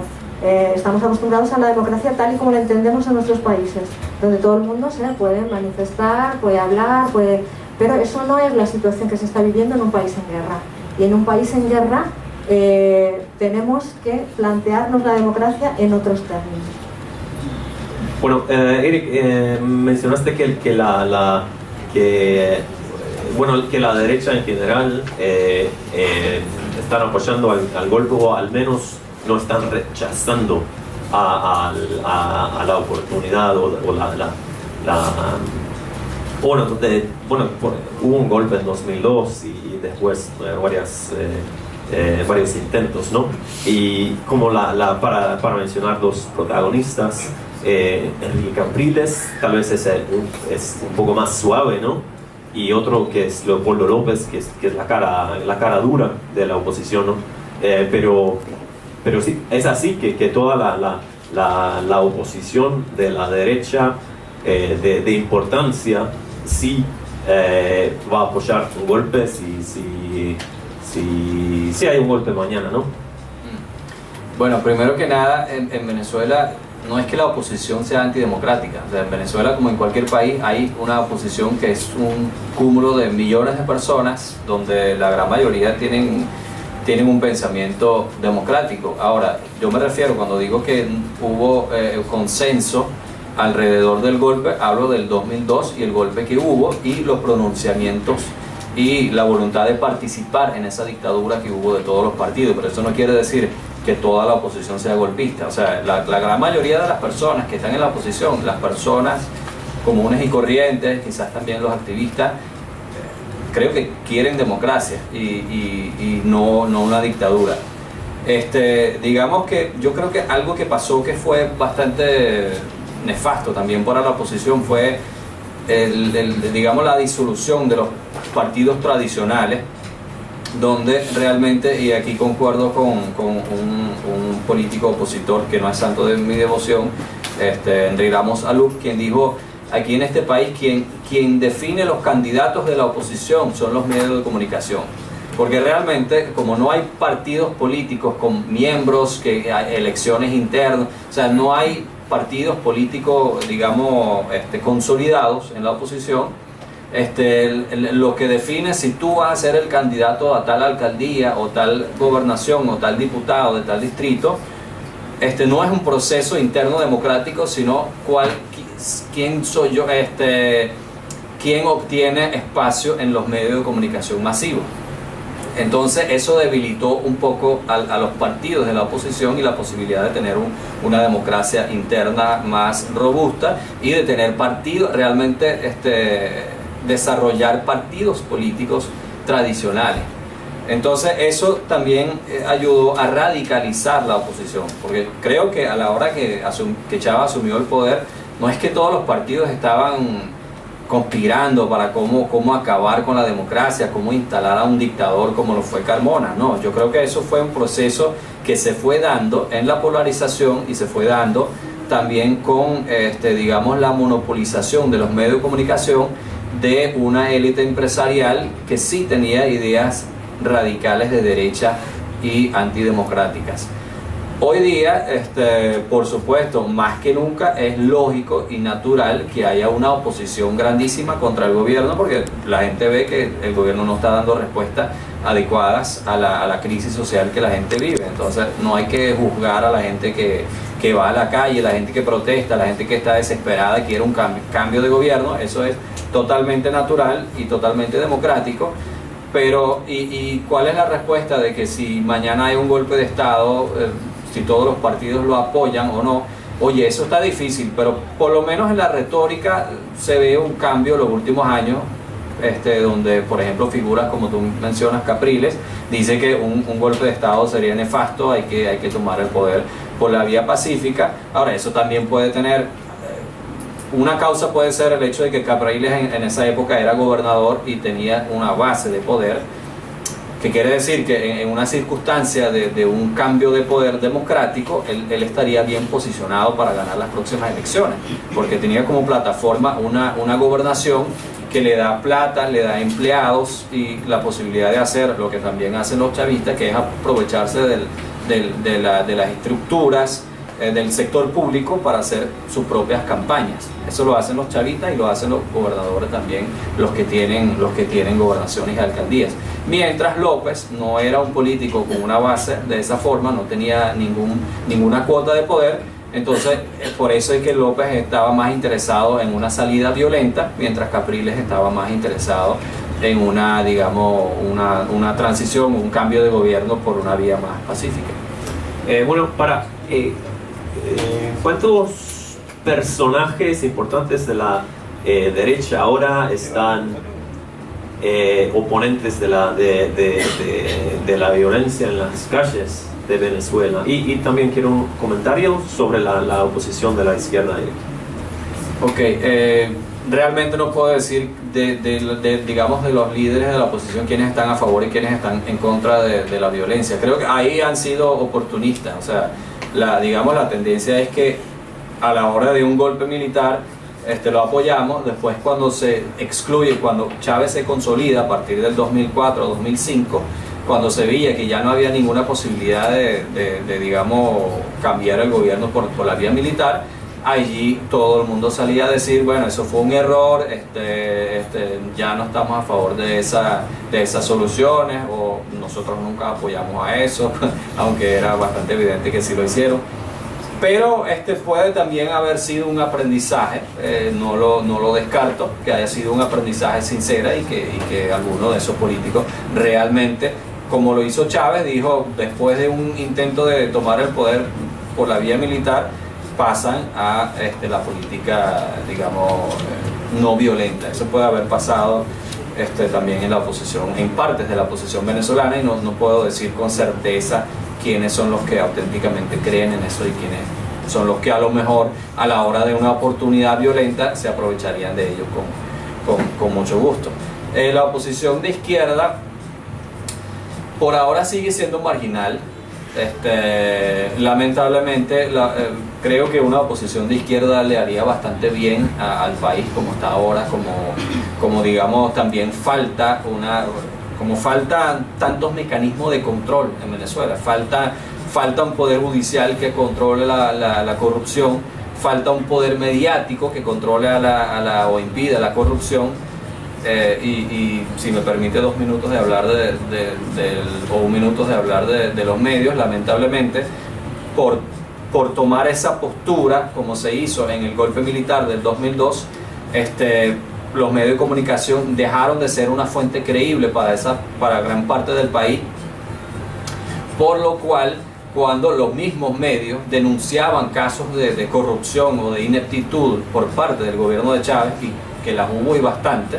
Estamos acostumbrados a la democracia tal y como la entendemos en nuestros países, donde todo el mundo se puede manifestar, puede hablar, pero eso no es la situación que se está viviendo en un país en guerra. Y en un país en guerra tenemos que plantearnos la democracia en otros términos. Bueno, Eric, mencionaste que bueno, que la derecha en general están apoyando al golpe, o al menos no están rechazando a la oportunidad o bueno, hubo un golpe en 2002 y después varios intentos, ¿no? Y como para mencionar dos protagonistas, Enrique Capriles tal vez es un poco más suave, ¿no? Y otro que es Leopoldo López, que es la cara dura de la oposición, ¿no? Pero sí, es así que toda la oposición de la derecha de importancia sí va a apoyar un golpe si hay un golpe mañana, ¿no? Bueno, primero que nada, en Venezuela no es que la oposición sea antidemocrática. O sea, en Venezuela, como en cualquier país, hay una oposición que es un cúmulo de millones de personas donde la gran mayoría tienen un pensamiento democrático. Ahora, yo me refiero, cuando digo que hubo consenso alrededor del golpe, hablo del 2002 y el golpe que hubo y los pronunciamientos y la voluntad de participar en esa dictadura que hubo de todos los partidos, pero eso no quiere decir que toda la oposición sea golpista. O sea, la gran mayoría de las personas que están en la oposición, las personas comunes y corrientes, quizás también los activistas, creo que quieren democracia y no una dictadura. Digamos que yo creo que algo que pasó que fue bastante nefasto también para la oposición fue digamos, la disolución de los partidos tradicionales, donde realmente, y aquí concuerdo con un político opositor que no es santo de mi devoción, Enrique Ramos Alub, quien dijo: aquí en este país quien define los candidatos de la oposición son los medios de comunicación, porque realmente, como no hay partidos políticos con miembros, que hay elecciones internas, o sea, no hay partidos políticos, digamos, consolidados en la oposición, lo que define si tú vas a ser el candidato a tal alcaldía o tal gobernación o tal diputado de tal distrito, no es un proceso interno democrático, sino quién soy yo, quién obtiene espacio en los medios de comunicación masivos. Entonces eso debilitó un poco a los partidos de la oposición y la posibilidad de tener una democracia interna más robusta y de tener partidos, realmente desarrollar partidos políticos tradicionales. Entonces eso también ayudó a radicalizar la oposición, porque creo que a la hora que Chávez asumió el poder, no es que todos los partidos estaban conspirando para cómo acabar con la democracia, cómo instalar a un dictador como lo fue Carmona. No, yo creo que eso fue un proceso que se fue dando en la polarización y se fue dando también con, digamos, la monopolización de los medios de comunicación de una élite empresarial que sí tenía ideas radicales de derecha y antidemocráticas. Hoy día, por supuesto, más que nunca es lógico y natural que haya una oposición grandísima contra el gobierno, porque la gente ve que el gobierno no está dando respuestas adecuadas a la crisis social que la gente vive. Entonces no hay que juzgar a la gente que va a la calle, la gente que protesta, la gente que está desesperada y quiere un cambio de gobierno. Eso es totalmente natural y totalmente democrático. Pero, ¿y cuál es la respuesta de que si mañana hay un golpe de Estado, si todos los partidos lo apoyan o no? Oye, eso está difícil, pero por lo menos en la retórica se ve un cambio en los últimos años, donde, por ejemplo, figuras como tú mencionas, Capriles, dice que un golpe de Estado sería nefasto, hay que tomar el poder por la vía pacífica. Ahora, eso también puede tener, una causa puede ser el hecho de que Capriles en esa época era gobernador y tenía una base de poder, que quiere decir que en una circunstancia de un cambio de poder democrático, él estaría bien posicionado para ganar las próximas elecciones, porque tenía como plataforma una gobernación que le da plata, le da empleados y la posibilidad de hacer lo que también hacen los chavistas, que es aprovecharse de las estructuras del sector público para hacer sus propias campañas. Eso lo hacen los chavistas y lo hacen los gobernadores también, los que tienen gobernaciones y alcaldías. Mientras López no era un político con una base de esa forma, no tenía ninguna cuota de poder. Entonces, por eso es que López estaba más interesado en una salida violenta, mientras Capriles estaba más interesado en una, digamos, una transición, un cambio de gobierno por una vía más pacífica. Bueno, ¿cuántos personajes importantes de la derecha ahora están oponentes de la violencia en las calles de Venezuela? Y también quiero un comentario sobre la oposición de la izquierda. Ok, realmente no puedo decir digamos, de los líderes de la oposición quiénes están a favor y quiénes están en contra de la violencia. Creo que ahí han sido oportunistas. O sea, digamos, la tendencia es que a la hora de un golpe militar lo apoyamos. Después, cuando se excluye, cuando Chávez se consolida a partir del 2004 o 2005, cuando se veía que ya no había ninguna posibilidad de digamos, cambiar el gobierno por la vía militar, allí todo el mundo salía a decir, bueno, eso fue un error, ya no estamos a favor de esas soluciones, o nosotros nunca apoyamos a eso, aunque era bastante evidente que sí lo hicieron. Pero puede también haber sido un aprendizaje, no lo descarto, que haya sido un aprendizaje sincero y que alguno de esos políticos realmente, como lo hizo Chávez, dijo, después de un intento de tomar el poder por la vía militar, pasan a la política, digamos, no violenta. Eso puede haber pasado también en la oposición, en partes de la oposición venezolana, y no puedo decir con certeza quiénes son los que auténticamente creen en eso y quiénes son los que a lo mejor a la hora de una oportunidad violenta se aprovecharían de ello con mucho gusto. La oposición de izquierda por ahora sigue siendo marginal. Lamentablemente creo que una oposición de izquierda le haría bastante bien al país como está ahora, como digamos, también faltan tantos mecanismos de control en Venezuela, falta un poder judicial que controle la corrupción, falta un poder mediático que controle o impida la corrupción. Y si me permite 2 minutos de hablar o 1 minuto de hablar de los medios, lamentablemente por tomar esa postura como se hizo en el golpe militar del 2002, los medios de comunicación dejaron de ser una fuente creíble para gran parte del país, por lo cual cuando los mismos medios denunciaban casos de corrupción o de ineptitud por parte del gobierno de Chávez, y que las hubo y bastante,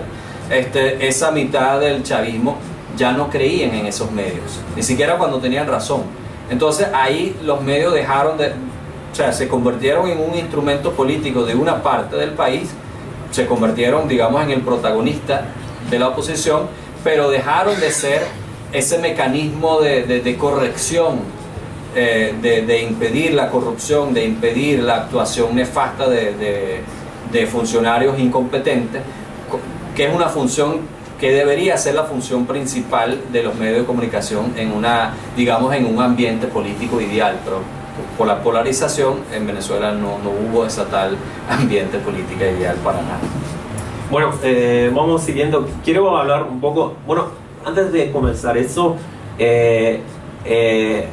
esa mitad del chavismo ya no creían en esos medios, ni siquiera cuando tenían razón. Entonces ahí los medios se convirtieron en un instrumento político de una parte del país, se convirtieron, digamos, en el protagonista de la oposición, pero dejaron de ser ese mecanismo de corrección, de impedir la corrupción, de impedir la actuación nefasta de funcionarios incompetentes, que es una función que debería ser la función principal de los medios de comunicación en un ambiente político ideal, pero por la polarización en Venezuela no hubo ese tal ambiente político ideal para nada. Bueno, vamos siguiendo. Quiero hablar un poco, antes de comenzar eso,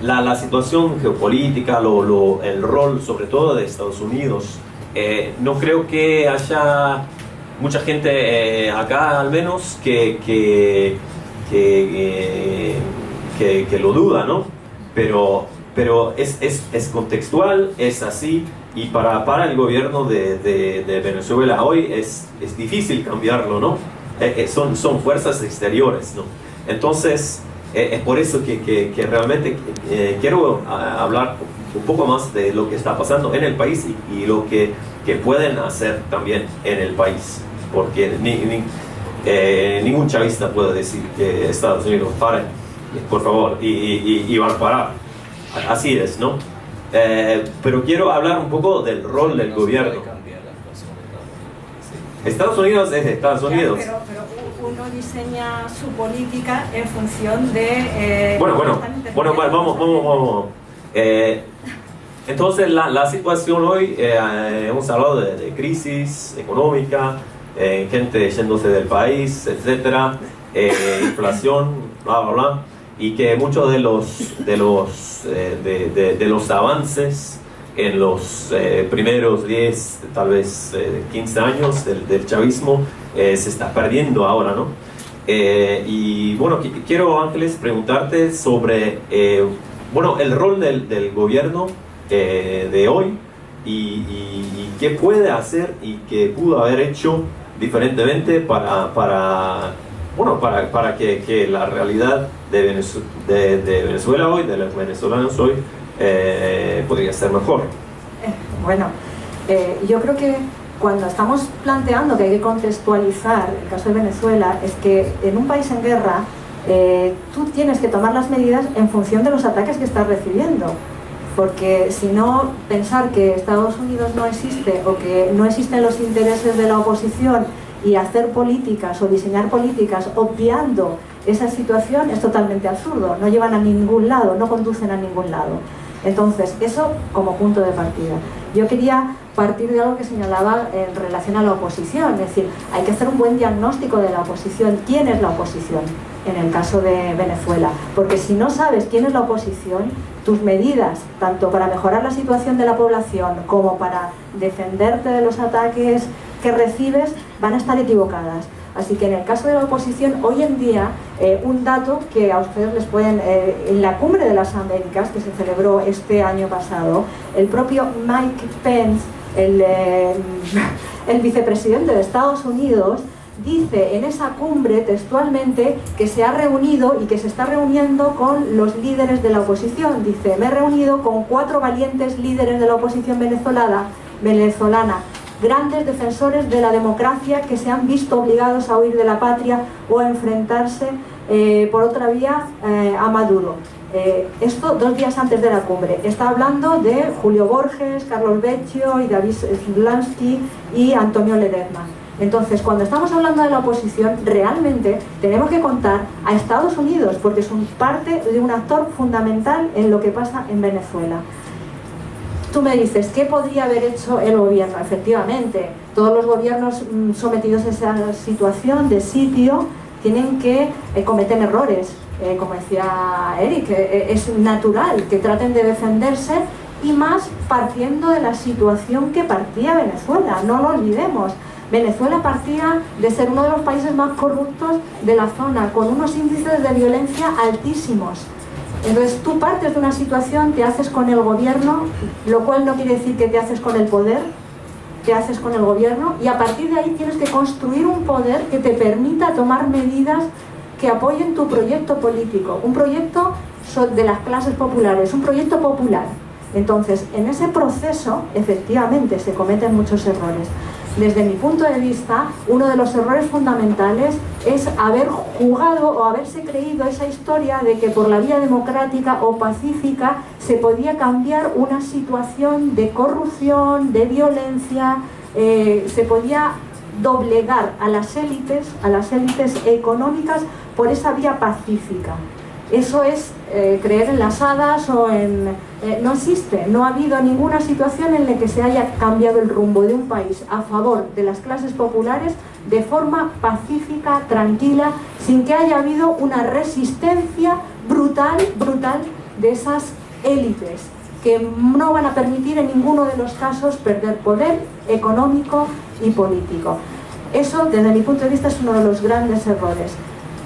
la situación geopolítica, el rol sobre todo de Estados Unidos. No creo que haya mucha gente acá al menos que lo duda, ¿no? Pero es contextual, es así, y para el gobierno de Venezuela hoy es difícil cambiarlo, ¿no? Son fuerzas exteriores, ¿no? Entonces es por eso que realmente quiero hablar un poco más de lo que está pasando en el país y lo que pueden hacer también en el país, porque ningún chavista puede decir que Estados Unidos pare, por favor, y van a parar. Así es, ¿no? Pero quiero hablar un poco del rol del gobierno. Estados Unidos es Estados Unidos. Pero uno diseña su política en función de... Vamos. Entonces la situación hoy, hemos hablado de crisis económica, gente yéndose del país, etcétera, inflación, bla bla bla, y que muchos de los avances en los primeros 10, tal vez 15 años del chavismo se está perdiendo ahora, ¿no? Y bueno, quiero, Ángeles, preguntarte sobre bueno, el rol del gobierno de hoy y qué puede hacer y qué pudo haber hecho diferentemente para que la realidad de Venezuela hoy, de los venezolanos hoy, podría ser mejor. Bueno, yo creo que cuando estamos planteando que hay que contextualizar el caso de Venezuela, es que en un país en guerra tú tienes que tomar las medidas en función de los ataques que estás recibiendo. Porque si no, pensar que Estados Unidos no existe o que no existen los intereses de la oposición y hacer políticas o diseñar políticas obviando esa situación es totalmente absurdo. No llevan a ningún lado, no conducen a ningún lado. Entonces, eso como punto de partida. Yo quería partir de algo que señalaba en relación a la oposición, es decir, hay que hacer un buen diagnóstico de la oposición. ¿Quién es la oposición en el caso de Venezuela? Porque si no sabes quién es la oposición, tus medidas, tanto para mejorar la situación de la población como para defenderte de los ataques que recibes, van a estar equivocadas. Así que en el caso de la oposición, hoy en día, un dato que a ustedes les pueden... en la Cumbre de las Américas, que se celebró este año pasado, el propio Mike Pence, el vicepresidente de Estados Unidos, dice en esa cumbre textualmente que se ha reunido y que se está reuniendo con los líderes de la oposición. Dice, me he reunido con 4 valientes líderes de la oposición venezolana, grandes defensores de la democracia que se han visto obligados a huir de la patria o a enfrentarse por otra vía a Maduro. Esto 2 días antes de la cumbre. Está hablando de Julio Borges, Carlos Becchio y David Zulansky y Antonio Ledezma. Entonces, cuando estamos hablando de la oposición, realmente tenemos que contar a Estados Unidos, porque son parte de un actor fundamental en lo que pasa en Venezuela. Tú me dices, ¿qué podría haber hecho el gobierno? Efectivamente, todos los gobiernos sometidos a esa situación de sitio tienen que cometer errores. Como decía Eric, es natural que traten de defenderse, y más partiendo de la situación que partía Venezuela. No lo olvidemos. Venezuela partía de ser uno de los países más corruptos de la zona, con unos índices de violencia altísimos. Entonces tú partes de una situación, te haces con el gobierno, lo cual no quiere decir que te haces con el poder, te haces con el gobierno, y a partir de ahí tienes que construir un poder que te permita tomar medidas que apoyen tu proyecto político, un proyecto de las clases populares, un proyecto popular. Entonces, en ese proceso, efectivamente, se cometen muchos errores. Desde mi punto de vista, uno de los errores fundamentales es haber jugado o haberse creído esa historia de que por la vía democrática o pacífica se podía cambiar una situación de corrupción, de violencia, se podía doblegar a las élites económicas por esa vía pacífica. Eso es creer en las hadas o en... no existe, no ha habido ninguna situación en la que se haya cambiado el rumbo de un país a favor de las clases populares de forma pacífica, tranquila, sin que haya habido una resistencia brutal de esas élites que no van a permitir en ninguno de los casos perder poder económico y político. Eso, desde mi punto de vista, es uno de los grandes errores.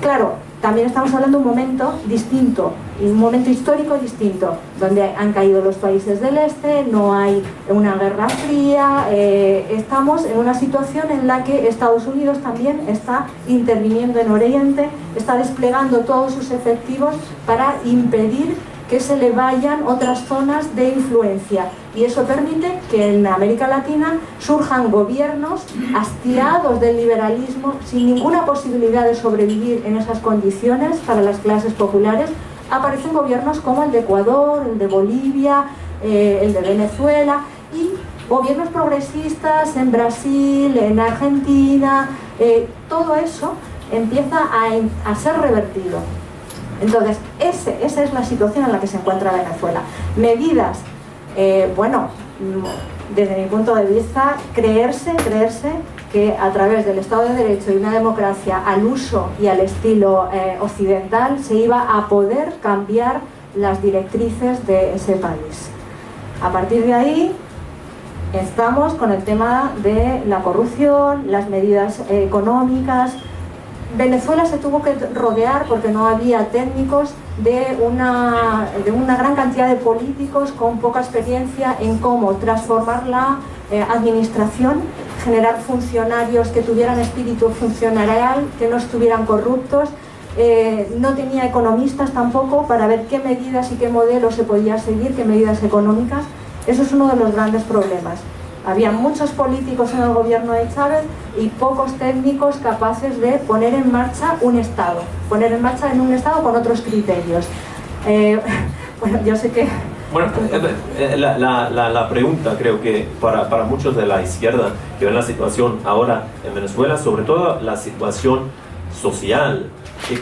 Claro, también estamos hablando de un momento distinto, un momento histórico distinto, donde han caído los países del este, no hay una guerra fría, estamos en una situación en la que Estados Unidos también está interviniendo en Oriente, está desplegando todos sus efectivos para impedir que se le vayan otras zonas de influencia, y eso permite que en América Latina surjan gobiernos hastiados del liberalismo, sin ninguna posibilidad de sobrevivir en esas condiciones para las clases populares. Aparecen gobiernos como el de Ecuador, el de Bolivia, el de Venezuela, y gobiernos progresistas en Brasil, en Argentina. Todo eso empieza a ser revertido. Entonces, esa es la situación en la que se encuentra Venezuela. Medidas, bueno, desde mi punto de vista, creerse que a través del Estado de Derecho y una democracia al uso y al estilo occidental se iba a poder cambiar las directrices de ese país. A partir de ahí estamos con el tema de la corrupción, las medidas económicas. Venezuela se tuvo que rodear, porque no había técnicos, de una gran cantidad de políticos con poca experiencia en cómo transformar la administración, generar funcionarios que tuvieran espíritu funcionarial, que no estuvieran corruptos. No tenía economistas tampoco para ver qué medidas y qué modelos se podía seguir, qué medidas económicas. Eso es uno de los grandes problemas. Había muchos políticos en el gobierno de Chávez y pocos técnicos capaces de poner en marcha un Estado, con otros criterios. Bueno, yo sé que... Bueno, la pregunta creo que para muchos de la izquierda que ven la situación ahora en Venezuela, sobre todo la situación social,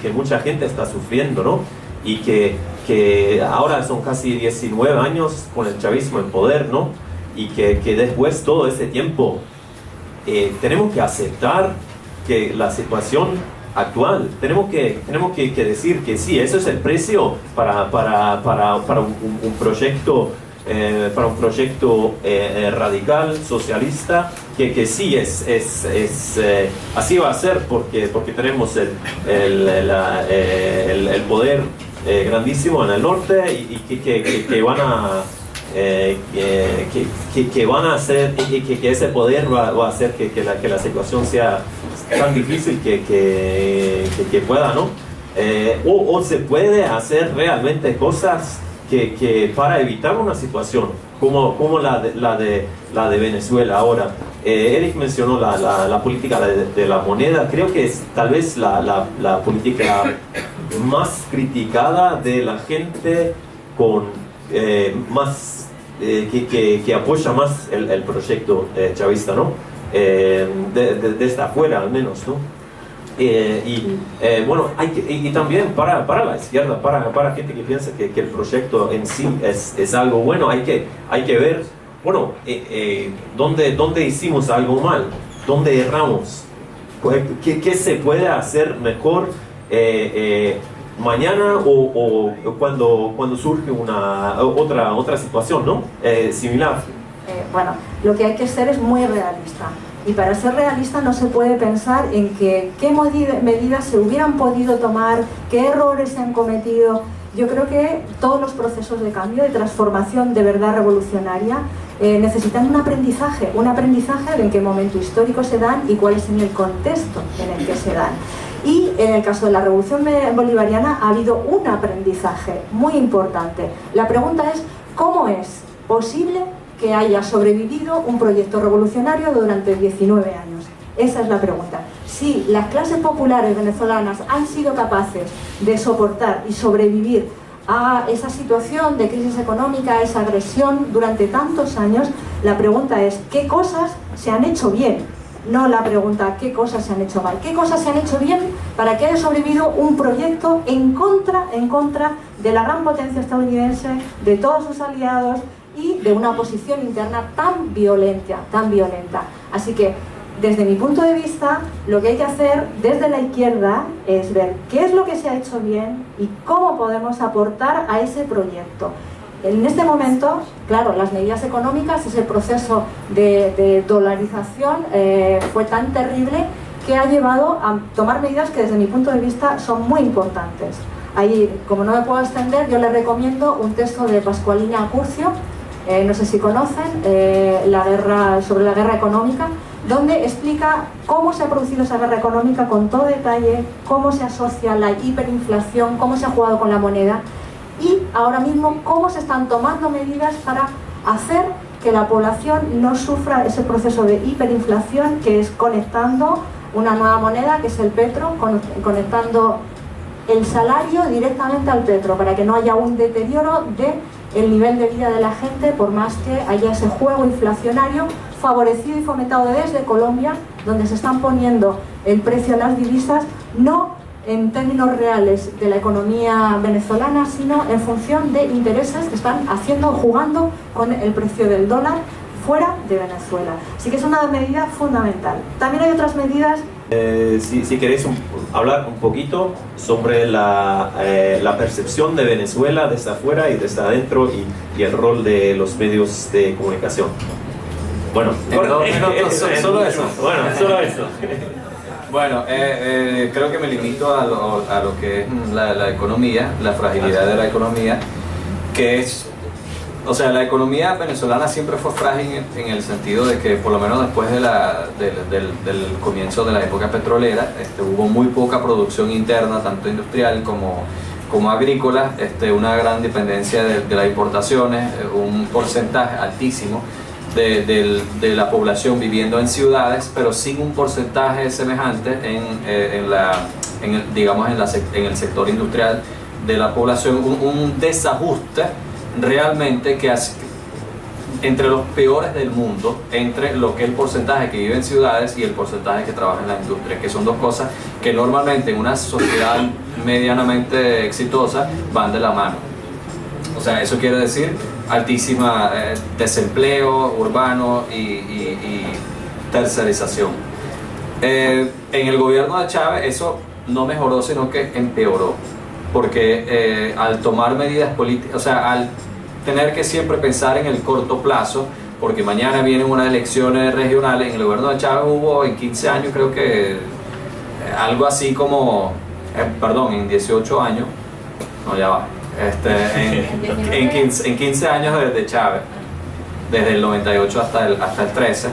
que mucha gente está sufriendo, ¿no? Y que ahora son casi 19 años con el chavismo en poder, ¿no? Y que después todo ese tiempo tenemos que aceptar que la situación actual, tenemos que decir que sí, eso es el precio para un proyecto radical, socialista, que sí así va a ser porque tenemos el poder grandísimo en el norte y que van a que van a hacer que ese poder va a hacer que la situación sea tan difícil que pueda, ¿no? O se puede hacer realmente cosas que para evitar una situación como la de Venezuela ahora. Eric mencionó la política de la moneda. Creo que es tal vez la política más criticada de la gente con más que apoya más el proyecto chavista, ¿no? Desde afuera al menos, ¿no? Bueno, y también para la izquierda, para gente que piensa que el proyecto en sí es algo bueno, hay que ver, bueno, dónde hicimos algo mal, dónde erramos, qué se puede hacer mejor mañana o cuando surge otra situación, ¿no? Similar. Bueno, lo que hay que ser es muy realista. Y para ser realista no se puede pensar en qué medidas se hubieran podido tomar, qué errores se han cometido. Yo creo que todos los procesos de cambio, de transformación de verdad revolucionaria, necesitan un aprendizaje de en qué momento histórico se dan y cuál es en el contexto en el que se dan. Y en el caso de la revolución bolivariana ha habido un aprendizaje muy importante. La pregunta es, ¿cómo es posible que haya sobrevivido un proyecto revolucionario durante 19 años? Esa es la pregunta. Si las clases populares venezolanas han sido capaces de soportar y sobrevivir a esa situación de crisis económica, a esa agresión durante tantos años, la pregunta es ¿qué cosas se han hecho bien? No la pregunta ¿qué cosas se han hecho mal? ¿Qué cosas se han hecho bien para que haya sobrevivido un proyecto en contra de la gran potencia estadounidense, de todos sus aliados y de una oposición interna tan violenta? Así que, desde mi punto de vista, lo que hay que hacer desde la izquierda es ver qué es lo que se ha hecho bien y cómo podemos aportar a ese proyecto. En este momento, claro, las medidas económicas, ese proceso de dolarización fue tan terrible que ha llevado a tomar medidas que desde mi punto de vista son muy importantes. Ahí, como no me puedo extender, yo les recomiendo un texto de Pascualina Curcio, no sé si conocen, sobre la guerra económica, donde explica cómo se ha producido esa guerra económica con todo detalle, cómo se asocia la hiperinflación, cómo se ha jugado con la moneda y ahora mismo cómo se están tomando medidas para hacer que la población no sufra ese proceso de hiperinflación, que es conectando una nueva moneda que es el petro, conectando el salario directamente al petro para que no haya un deterioro del nivel de vida de la gente, por más que haya ese juego inflacionario favorecido y fomentado desde Colombia, donde se están poniendo el precio de las divisas no en términos reales de la economía venezolana, sino en función de intereses que están jugando con el precio del dólar fuera de Venezuela. Así que es una medida fundamental. También hay otras medidas. Si queréis hablar un poquito sobre la percepción de Venezuela desde afuera y desde adentro y el rol de los medios de comunicación. Bueno, solo eso. Bueno, solo eso. Bueno, creo que me limito a lo que es la economía, la fragilidad de la economía, que es, o sea, la economía venezolana siempre fue frágil en el sentido de que por lo menos después del comienzo de la época petrolera, hubo muy poca producción interna, tanto industrial como agrícola, una gran dependencia de las importaciones, un porcentaje altísimo de la población viviendo en ciudades, pero sin un porcentaje semejante en el sector industrial de la población, un desajuste realmente que hace entre los peores del mundo, entre lo que es el porcentaje que vive en ciudades y el porcentaje que trabaja en la industria, que son dos cosas que normalmente en una sociedad medianamente exitosa van de la mano. O sea, eso quiere decir altísima desempleo urbano y tercerización. En el gobierno de Chávez eso no mejoró, sino que empeoró, porque al tomar medidas políticas, o sea, al tener que siempre pensar en el corto plazo, porque mañana vienen unas elecciones regionales. En el gobierno de Chávez hubo en 15 años, creo que algo así como, en 18 años, no, ya va, en 15 años de Chávez, desde el 98 hasta el 13,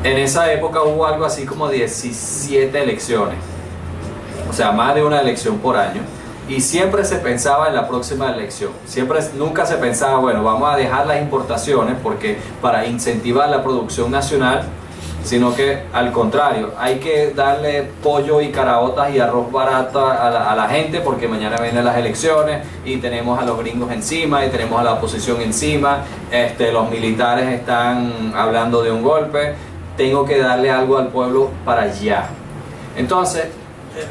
en esa época hubo algo así como 17 elecciones, o sea, más de una elección por año. Y siempre se pensaba en la próxima elección. Nunca se pensaba, bueno, vamos a dejar las importaciones porque para incentivar la producción nacional, sino que al contrario, hay que darle pollo y caraotas y arroz barato a la gente porque mañana vienen las elecciones y tenemos a los gringos encima y tenemos a la oposición encima, los militares están hablando de un golpe, tengo que darle algo al pueblo para allá. Entonces,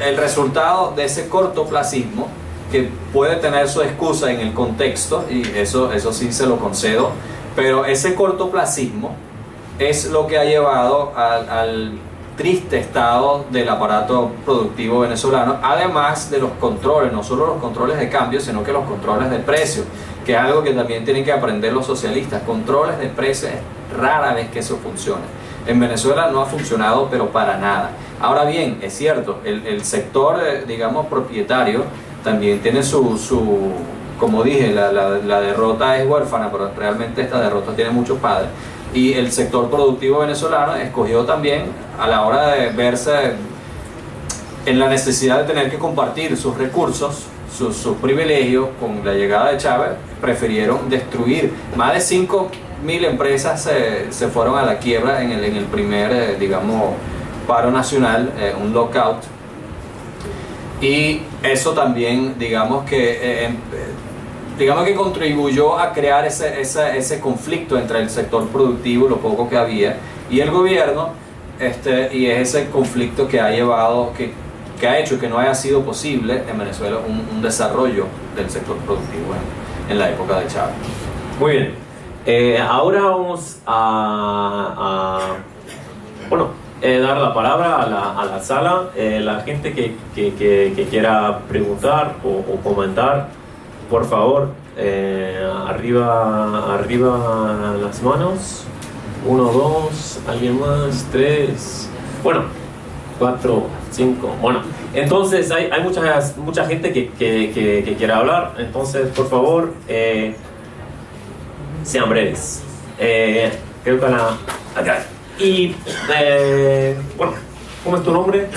el resultado de ese cortoplacismo, que puede tener su excusa en el contexto, y eso sí se lo concedo, pero ese cortoplacismo es lo que ha llevado al triste estado del aparato productivo venezolano, además de los controles, no solo los controles de cambio, sino que los controles de precios, que es algo que también tienen que aprender los socialistas. Controles de precios, es rara vez que eso funcione. En Venezuela no ha funcionado, pero para nada. Ahora bien, es cierto, el sector, digamos, propietario también tiene como dije, la derrota es huérfana, pero realmente esta derrota tiene muchos padres. Y el sector productivo venezolano escogió también, a la hora de verse en la necesidad de tener que compartir sus recursos, sus privilegios con la llegada de Chávez, prefirieron destruir. Más de 5.000 empresas se fueron a la quiebra en el primer, digamos, paro nacional, un lockout, y eso también, digamos que contribuyó a crear ese conflicto entre el sector productivo, lo poco que había, y el gobierno, y es ese conflicto que ha llevado, que ha hecho que no haya sido posible en Venezuela un desarrollo del sector productivo en la época de Chávez. Muy bien. Ahora vamos a dar la palabra a la sala. La gente que quiera preguntar o comentar, por favor, arriba las manos. 1, 2, alguien más, 3, 4, 5. Bueno, entonces hay mucha gente que quiere hablar. Entonces, por favor, sean breves. Creo que acá. Y ¿cómo es tu nombre?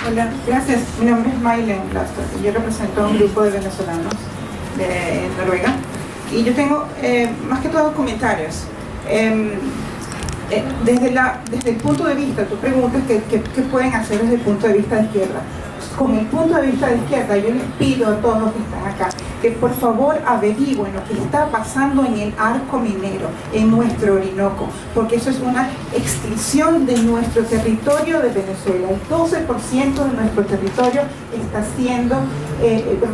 Hola, gracias. Mi nombre es Maylen Blaster. Yo represento a un grupo de venezolanos de Noruega. Y yo tengo más que todo comentarios. Desde el punto de vista, tú preguntas qué pueden hacer desde el punto de vista de izquierda. Con el punto de vista de izquierda, yo les pido a todos los que están acá que por favor averigüen lo que está pasando en el arco minero, en nuestro Orinoco, porque eso es una extinción de nuestro territorio de Venezuela. El 12% de nuestro territorio está siendo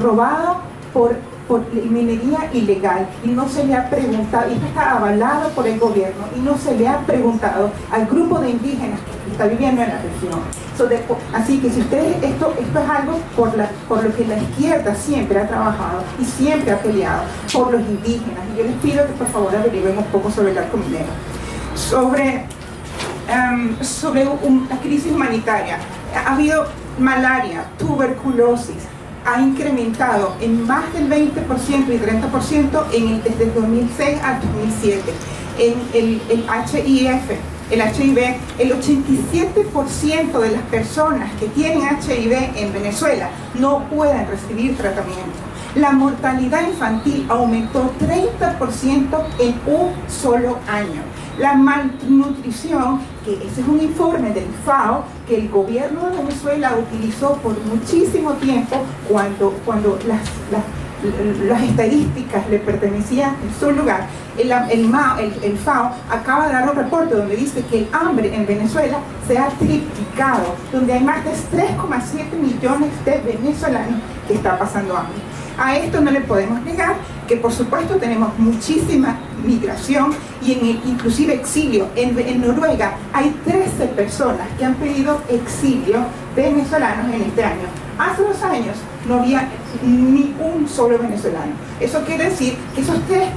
robado por minería ilegal, y no se le ha preguntado, y esto está avalado por el gobierno, y no se le ha preguntado al grupo de indígenas que está viviendo en la región. Así que si ustedes, esto es algo por lo que la izquierda siempre ha trabajado y siempre ha peleado por los indígenas, y yo les pido que por favor averigüen un poco sobre el arco minero. Sobre sobre la crisis humanitaria. Ha habido malaria, tuberculosis, ha incrementado en más del 20% y 30% desde 2006 a 2007. En el HIV, el 87% de las personas que tienen HIV en Venezuela no pueden recibir tratamiento. La mortalidad infantil aumentó 30% en un solo año. La malnutrición, que ese es un informe del FAO que el gobierno de Venezuela utilizó por muchísimo tiempo cuando las estadísticas le pertenecían en su lugar. El FAO acaba de dar un reporte donde dice que el hambre en Venezuela se ha triplicado, donde hay más de 3,7 millones de venezolanos que están pasando hambre. A esto no le podemos negar que por supuesto tenemos muchísima migración y inclusive exilio. En Noruega hay 13 personas que han pedido exilio venezolanos en este año. Hace 2 años no había ni un solo venezolano. Eso quiere decir que esos 3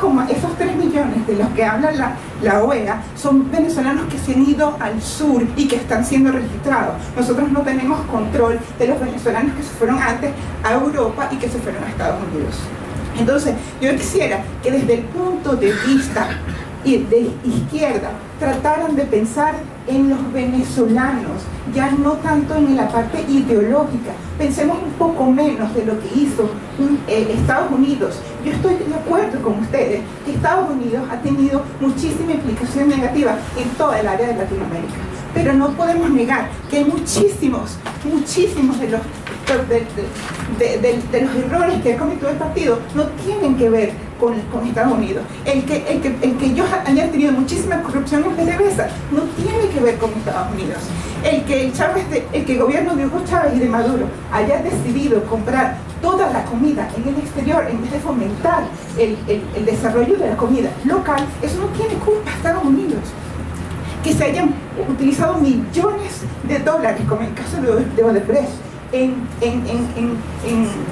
millones de los que habla la OEA son venezolanos que se han ido al sur y que están siendo registrados. Nosotros no tenemos control de los venezolanos que se fueron antes a Europa y que se fueron a Estados Unidos. Entonces, yo quisiera que desde el punto de vista de izquierda trataran de pensar en los venezolanos, ya no tanto en la parte ideológica. Pensemos un poco menos de lo que hizo Estados Unidos. Yo estoy de acuerdo con ustedes que Estados Unidos ha tenido muchísima implicación negativa en toda el área de Latinoamérica, pero no podemos negar que hay muchísimos de los errores que ha cometido el partido no tienen que ver con Estados Unidos. El que ellos hayan tenido muchísima corrupción en PDVSA no tiene que ver con Estados Unidos. El que el gobierno de Hugo Chávez y de Maduro haya decidido comprar toda la comida en el exterior en vez de fomentar el desarrollo de la comida local, eso no tiene culpa a Estados Unidos. Que se hayan utilizado millones de dólares, como en el caso de Odebrecht, en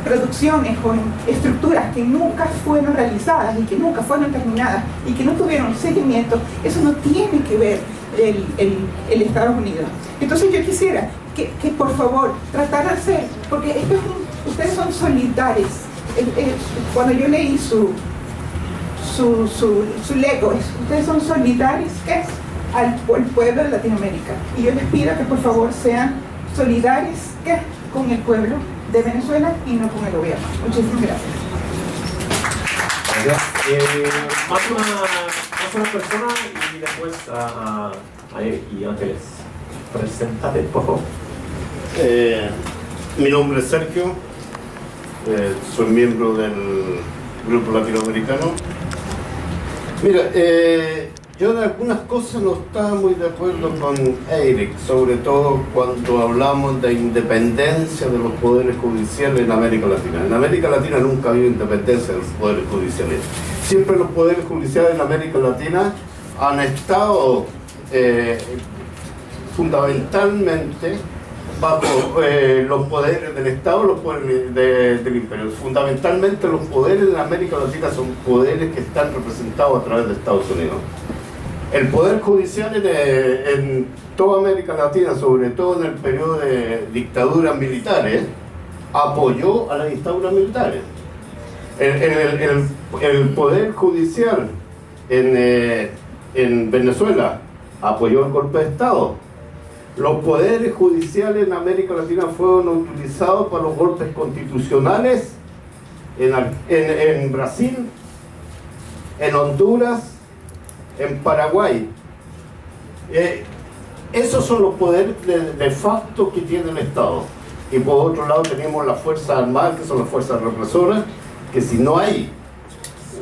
producciones o en estructuras que nunca fueron realizadas y que nunca fueron terminadas y que no tuvieron seguimiento, eso no tiene que ver el Estados Unidos. Entonces yo quisiera que por favor trataran de hacer, porque ustedes son solidarios. Cuando yo leí su lego, ustedes son solidarios al pueblo de Latinoamérica, y yo les pido que por favor sean solidarios con el pueblo de Venezuela y no con el gobierno. Muchísimas gracias. Más una persona y después a Eric y Ángeles. Preséntate, por favor. Mi nombre es Sergio, soy miembro del Grupo Latinoamericano. Mira, yo en algunas cosas no estaba muy de acuerdo con Eric, sobre todo cuando hablamos de independencia de los poderes judiciales en América Latina. En América Latina nunca ha habido independencia de los poderes judiciales. Siempre los poderes judiciales en América Latina han estado fundamentalmente bajo los poderes del Estado, los poderes del imperio. Fundamentalmente los poderes de América Latina son poderes que están representados a través de Estados Unidos. El poder judicial en toda América Latina, sobre todo en el periodo de dictaduras militares, apoyó a las dictaduras militares. El poder judicial en Venezuela apoyó el golpe de Estado. Los poderes judiciales en América Latina fueron utilizados para los golpes constitucionales en Brasil, en Honduras, en Paraguay. Esos son los poderes de facto que tiene el Estado. Y por otro lado tenemos las Fuerzas Armadas, que son las fuerzas represoras, que si no hay,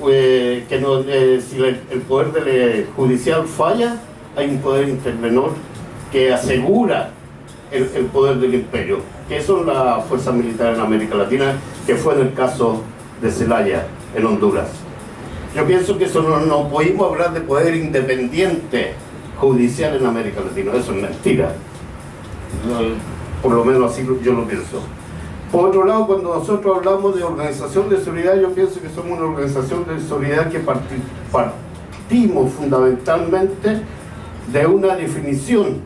si el poder judicial falla, hay un poder intervenor que asegura el poder del imperio, que son las fuerzas militares en América Latina, que fue en el caso de Zelaya, en Honduras. Yo pienso que eso no podemos hablar de poder independiente judicial en América Latina, eso es mentira. Por lo menos así yo lo pienso. Por otro lado, cuando nosotros hablamos de organización de seguridad, yo pienso que somos una organización de seguridad que partimos fundamentalmente de una definición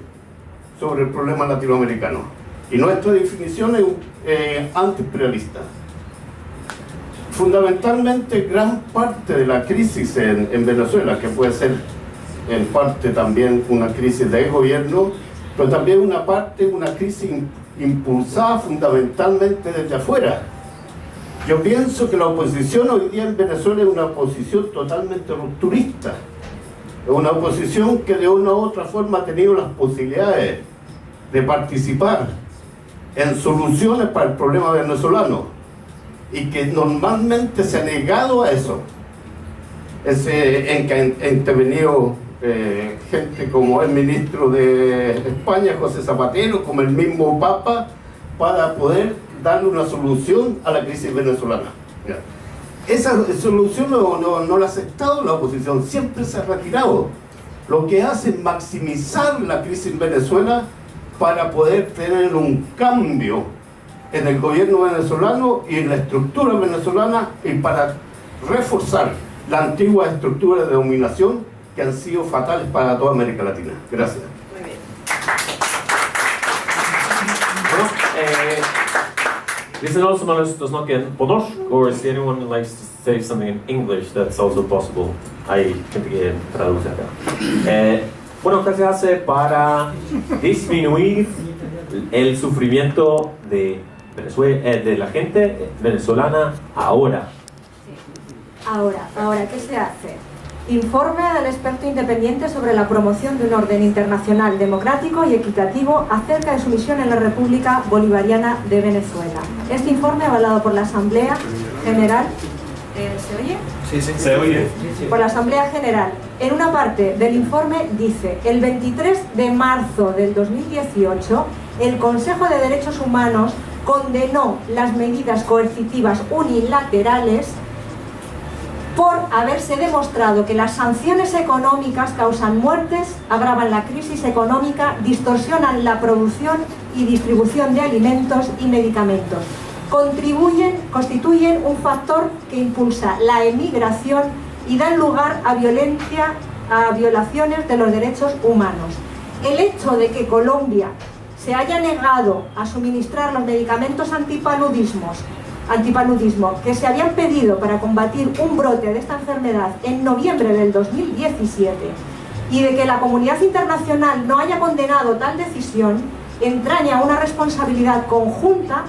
sobre el problema latinoamericano. Y nuestra definición es antiimperialista. Fundamentalmente, gran parte de la crisis en Venezuela, que puede ser en parte también una crisis de gobierno, pero también una crisis impulsada fundamentalmente desde afuera. Yo pienso que la oposición hoy día en Venezuela es una oposición totalmente rupturista. Es una oposición que de una u otra forma ha tenido las posibilidades de participar en soluciones para el problema venezolano y que normalmente se ha negado a eso. En que ha intervenido gente como el ministro de España, José Zapatero, como el mismo Papa, para poder darle una solución a la crisis venezolana. Esa solución no la ha aceptado la oposición, siempre se ha retirado. Lo que hace es maximizar la crisis en Venezuela para poder tener un cambio en el gobierno venezolano y en la estructura venezolana, y para reforzar la antigua estructura de dominación que han sido fatales para toda América Latina. Gracias. Muy bien. Listen also does not get Bonosh, or if anyone likes to say something in English, that's also possible. Hay gente que traduce acá. Bueno, ¿qué se hace para disminuir el sufrimiento de Venezuela, de la gente venezolana ahora? Ahora, ¿qué se hace? Informe del experto independiente sobre la promoción de un orden internacional democrático y equitativo acerca de su misión en la República Bolivariana de Venezuela. Este informe, avalado por la Asamblea General, ¿se oye? Sí, sí. Se oye. Por la Asamblea General. En una parte del informe dice: el 23 de marzo del 2018, el Consejo de Derechos Humanos condenó las medidas coercitivas unilaterales por haberse demostrado que las sanciones económicas causan muertes, agravan la crisis económica, distorsionan la producción y distribución de alimentos y medicamentos, constituyen un factor que impulsa la emigración y dan lugar a violaciones de los derechos humanos. El hecho de que Colombia se haya negado a suministrar los medicamentos antipaludismo que se habían pedido para combatir un brote de esta enfermedad en noviembre del 2017, y de que la comunidad internacional no haya condenado tal decisión, entraña una responsabilidad conjunta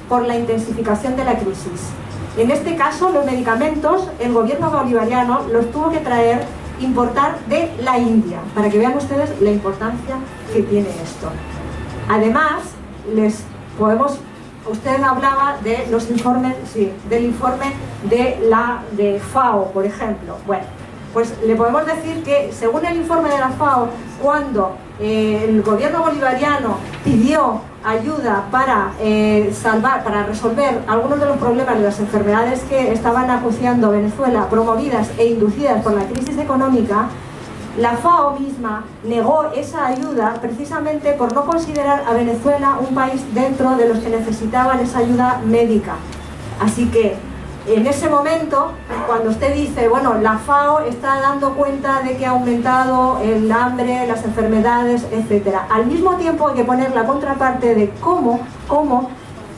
por la intensificación de la crisis. En este caso, los medicamentos, el gobierno bolivariano los tuvo que importar de la India, para que vean ustedes la importancia que tiene esto. Además, usted hablaba de los informes, sí, del informe de FAO, por ejemplo. Bueno, pues le podemos decir que según el informe de la FAO, cuando el gobierno bolivariano pidió ayuda para resolver algunos de los problemas de las enfermedades que estaban acuciando Venezuela, promovidas e inducidas por la crisis económica, la FAO misma negó esa ayuda precisamente por no considerar a Venezuela un país dentro de los que necesitaban esa ayuda médica. Así que en ese momento, cuando usted dice, bueno, la FAO está dando cuenta de que ha aumentado el hambre, las enfermedades, etc., al mismo tiempo hay que poner la contraparte de cómo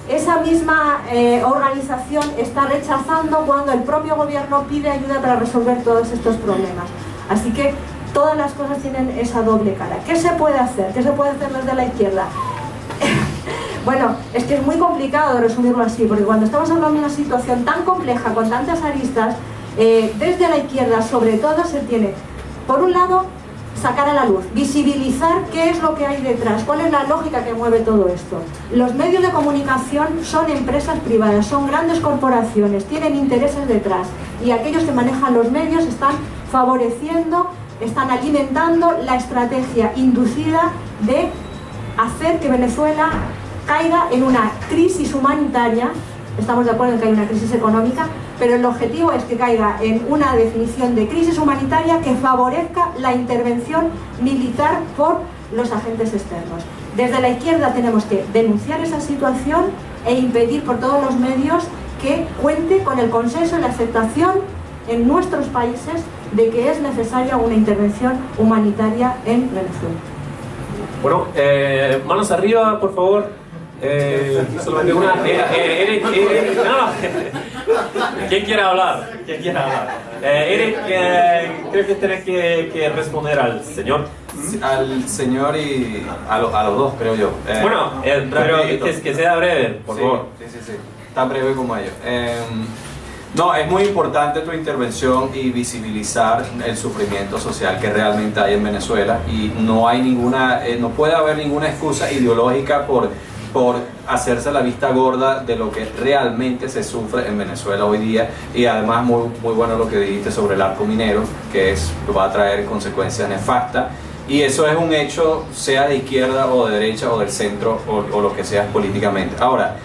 esa misma organización está rechazando cuando el propio gobierno pide ayuda para resolver todos estos problemas. Así que todas las cosas tienen esa doble cara. ¿Qué se puede hacer? ¿Qué se puede hacer desde la izquierda? Bueno, es que es muy complicado resumirlo así, porque cuando estamos hablando de una situación tan compleja, con tantas aristas, desde la izquierda sobre todo se tiene, por un lado, sacar a la luz, visibilizar qué es lo que hay detrás, cuál es la lógica que mueve todo esto. Los medios de comunicación son empresas privadas, son grandes corporaciones, tienen intereses detrás, y aquellos que manejan los medios están favoreciendo, están alimentando la estrategia inducida de hacer que Venezuela caiga en una crisis humanitaria. Estamos de acuerdo en que hay una crisis económica, pero el objetivo es que caiga en una definición de crisis humanitaria que favorezca la intervención militar por los agentes externos. Desde la izquierda tenemos que denunciar esa situación e impedir por todos los medios que cuente con el consenso y la aceptación en nuestros países de que es necesaria una intervención humanitaria en Venezuela. Bueno, manos arriba, por favor. Solamente una. ¿Quién quiere hablar? ¿Quién quiere hablar? Eric, creo que tienes que responder al señor. Al señor y a los dos, creo yo. Bueno, pero que sea breve, por favor. Sí. Tan breve como ellos. No, es muy importante tu intervención y visibilizar el sufrimiento social que realmente hay en Venezuela, y no hay ninguna, no puede haber ninguna excusa ideológica por hacerse la vista gorda de lo que realmente se sufre en Venezuela hoy día. Y además muy bueno lo que dijiste sobre el arco minero, que va a traer consecuencias nefastas, y eso es un hecho, sea de izquierda o de derecha o del centro o lo que sea políticamente. Ahora,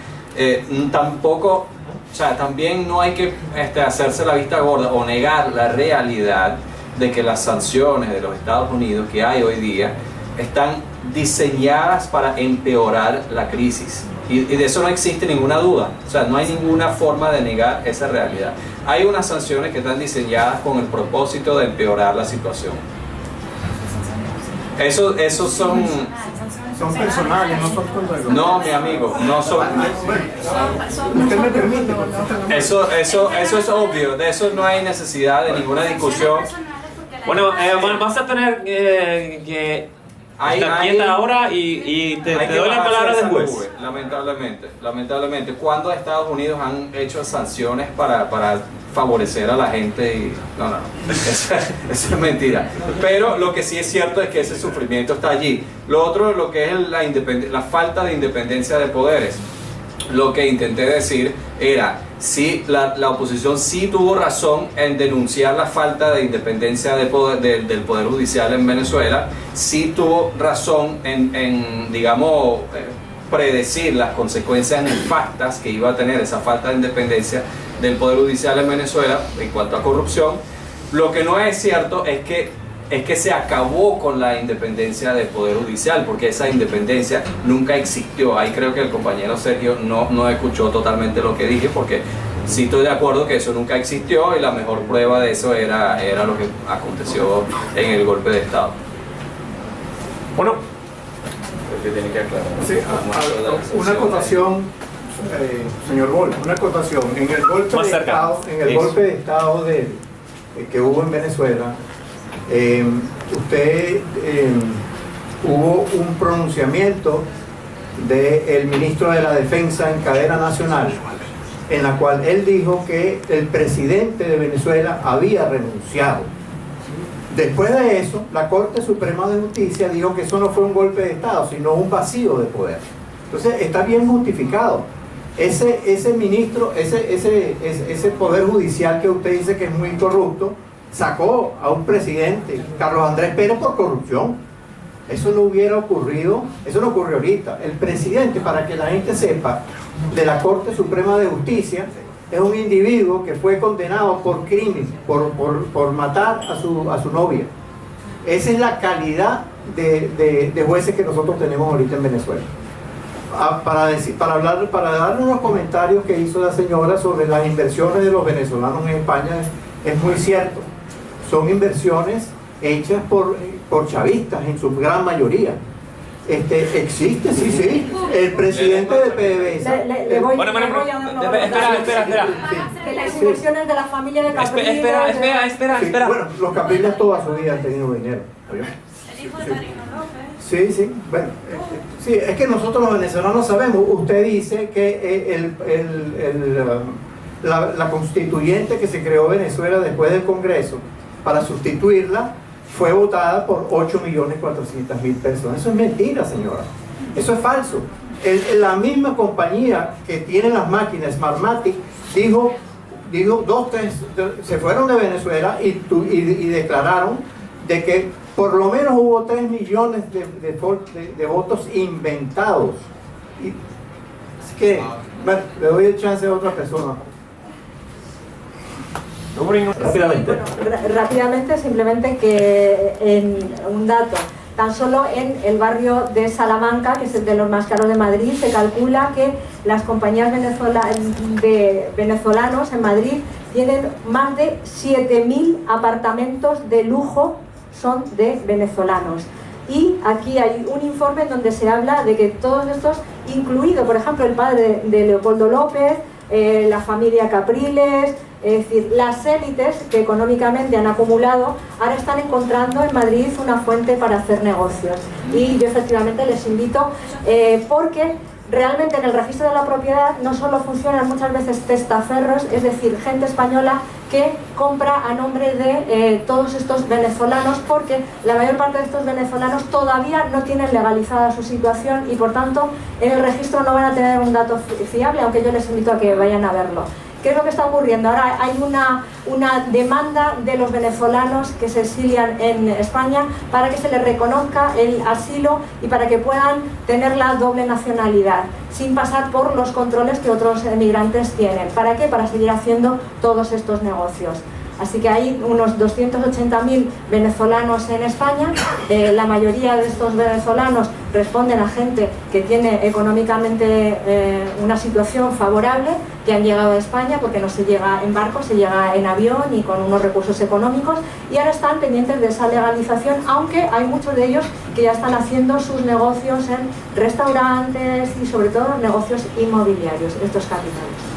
tampoco, o sea, también no hay que hacerse la vista gorda o negar la realidad de que las sanciones de los Estados Unidos que hay hoy día están diseñadas para empeorar la crisis, y de eso no existe ninguna duda. O sea, no hay ninguna forma de negar esa realidad. Hay unas sanciones que están diseñadas con el propósito de empeorar la situación. Esos son personales, no son contra el No, mi amigo, no son. Usted me permite. Eso es obvio, de eso no hay necesidad de ninguna discusión. Bueno, vas a tener que estar quieta ahora y te doy la palabra después. Lamentablemente, cuando Estados Unidos han hecho sanciones para favorecer a la gente, y no, eso es mentira. Pero lo que sí es cierto es que ese sufrimiento está allí. Lo otro, lo que es la falta de independencia de poderes. Lo que intenté decir era, sí, la oposición sí tuvo razón en denunciar la falta de independencia de poder, del Poder Judicial en Venezuela, sí tuvo razón en digamos, predecir las consecuencias nefastas que iba a tener esa falta de independencia del Poder Judicial en Venezuela en cuanto a corrupción. Lo que no es cierto es que se acabó con la independencia del Poder Judicial, porque esa independencia nunca existió. Ahí creo que el compañero Sergio no escuchó totalmente lo que dije, porque sí estoy de acuerdo que eso nunca existió, y la mejor prueba de eso era lo que aconteció en el golpe de Estado. Bueno, Creo que tiene que aclarar. Sí, una acotación, señor Bol, una acotación. En el golpe Más de cerca. Estado, golpe de Estado que hubo en Venezuela, hubo un pronunciamiento del ministro de la Defensa en cadena nacional, en la cual él dijo que el presidente de Venezuela había renunciado. Después de eso, la Corte Suprema de Justicia dijo que eso no fue un golpe de Estado, sino un vacío de poder. Entonces está bien justificado. Ese ministro, ese poder judicial que usted dice que es muy corrupto, sacó a un presidente, Carlos Andrés Pérez, por corrupción. Eso no hubiera ocurrido, eso no ocurrió ahorita. El presidente, para que la gente sepa, de la Corte Suprema de Justicia, es un individuo que fue condenado por crimen, por matar a su novia. Esa es la calidad de jueces que nosotros tenemos ahorita en Venezuela. Para darle unos comentarios que hizo la señora sobre las inversiones de los venezolanos en España, es muy cierto. Son inversiones hechas por chavistas en su gran mayoría. Existe, sí. El presidente de PDVSA. Le voy a dar espera. Que las inversiones de la familia de Capriles. Espera. Bueno, los Capriles toda su vida han tenido dinero. El hijo de Marino López. Sí. Bueno, sí, es que nosotros los venezolanos sabemos. Usted dice que la constituyente que se creó Venezuela después del Congreso para sustituirla fue votada por 8.400.000 personas. Eso es mentira, señora. Eso es falso. La misma compañía que tiene las máquinas, Smartmatic, dijo se fueron de Venezuela y declararon de que por lo menos hubo 3 millones de votos inventados. Así que, bueno, le doy el chance a otra persona. Rápidamente, simplemente que en un dato, tan solo en el barrio de Salamanca, que es el de los más caros de Madrid, se calcula que las compañías venezolanos en Madrid tienen más de 7.000 apartamentos de lujo, son de venezolanos. Y aquí hay un informe donde se habla de que todos estos, incluido por ejemplo el padre de Leopoldo López, la familia Capriles, es decir, las élites que económicamente han acumulado, ahora están encontrando en Madrid una fuente para hacer negocios. Y yo efectivamente les invito, porque realmente en el registro de la propiedad no solo funcionan muchas veces testaferros, es decir, gente española que compra a nombre de todos estos venezolanos, porque la mayor parte de estos venezolanos todavía no tienen legalizada su situación y por tanto en el registro no van a tener un dato fiable, aunque yo les invito a que vayan a verlo. ¿Qué es lo que está ocurriendo? Ahora hay una demanda de los venezolanos que se exilian en España para que se les reconozca el asilo y para que puedan tener la doble nacionalidad, sin pasar por los controles que otros emigrantes tienen. ¿Para qué? Para seguir haciendo todos estos negocios. Así que hay unos 280.000 venezolanos en España. La mayoría de estos venezolanos responden a gente que tiene económicamente una situación favorable, que han llegado a España porque no se llega en barco, se llega en avión y con unos recursos económicos, y ahora están pendientes de esa legalización, aunque hay muchos de ellos que ya están haciendo sus negocios en restaurantes y sobre todo negocios inmobiliarios, estos capitales.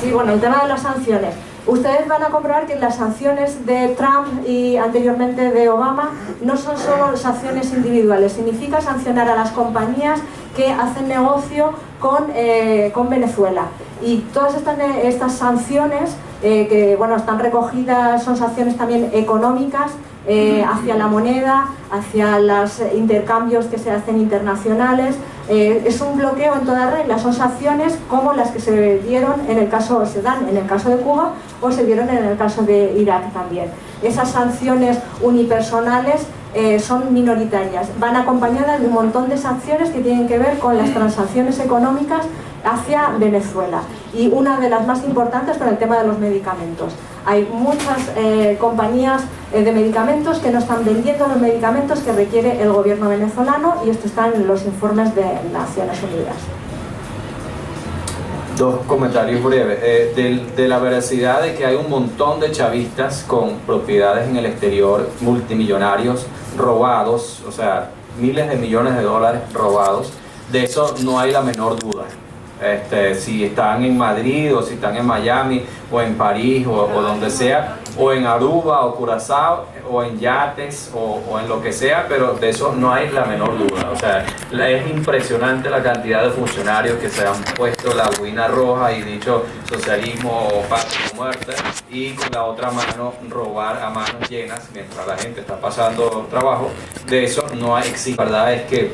Sí, bueno, el tema de las sanciones. Ustedes van a comprobar que las sanciones de Trump y anteriormente de Obama no son solo sanciones individuales, significa sancionar a las compañías que hacen negocio con Venezuela. Y todas estas sanciones que bueno, están recogidas, son sanciones también económicas, hacia la moneda, hacia los intercambios que se hacen internacionales. Es un bloqueo en toda regla, son sanciones como las que se dieron se dan en el caso de Cuba o se dieron en el caso de Irak también. Esas sanciones unipersonales son minoritarias, van acompañadas de un montón de sanciones que tienen que ver con las transacciones económicas hacia Venezuela, y una de las más importantes con el tema de los medicamentos. Hay muchas compañías de medicamentos que no están vendiendo los medicamentos que requiere el gobierno venezolano, y esto está en los informes de Naciones Unidas. Dos comentarios breves. De la veracidad de que hay un montón de chavistas con propiedades en el exterior, multimillonarios robados, o sea, miles de millones de dólares robados, de eso no hay la menor duda. Si están en Madrid o si están en Miami o en París o donde sea, o en Aruba o Curazao o en yates o en lo que sea, pero de eso no hay la menor duda. O sea, es impresionante la cantidad de funcionarios que se han puesto la boina roja y dicho socialismo o patria o muerte, y con la otra mano robar a manos llenas mientras la gente está pasando trabajo. De eso no existe. La verdad es que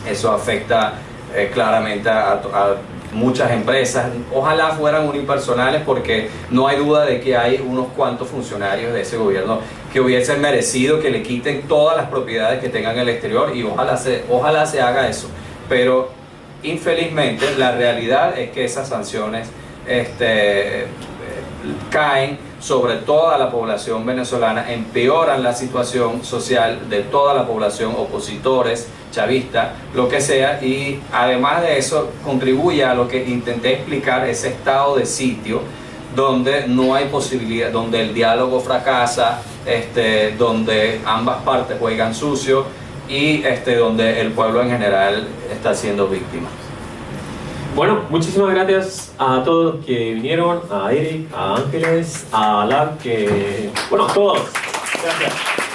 eso afecta claramente a muchas empresas. Ojalá fueran unipersonales, porque no hay duda de que hay unos cuantos funcionarios de ese gobierno que hubiesen merecido que le quiten todas las propiedades que tengan en el exterior, y ojalá se haga eso. Pero infelizmente la realidad es que esas sanciones caen sobre toda la población venezolana, empeoran la situación social de toda la población, opositores, chavistas, lo que sea, y además de eso contribuye a lo que intenté explicar, ese estado de sitio donde no hay posibilidad, donde el diálogo fracasa, donde ambas partes juegan sucio y donde el pueblo en general está siendo víctima. Bueno, muchísimas gracias a todos los que vinieron, a Eric, a Ángeles, a Lab, bueno, a todos. Gracias.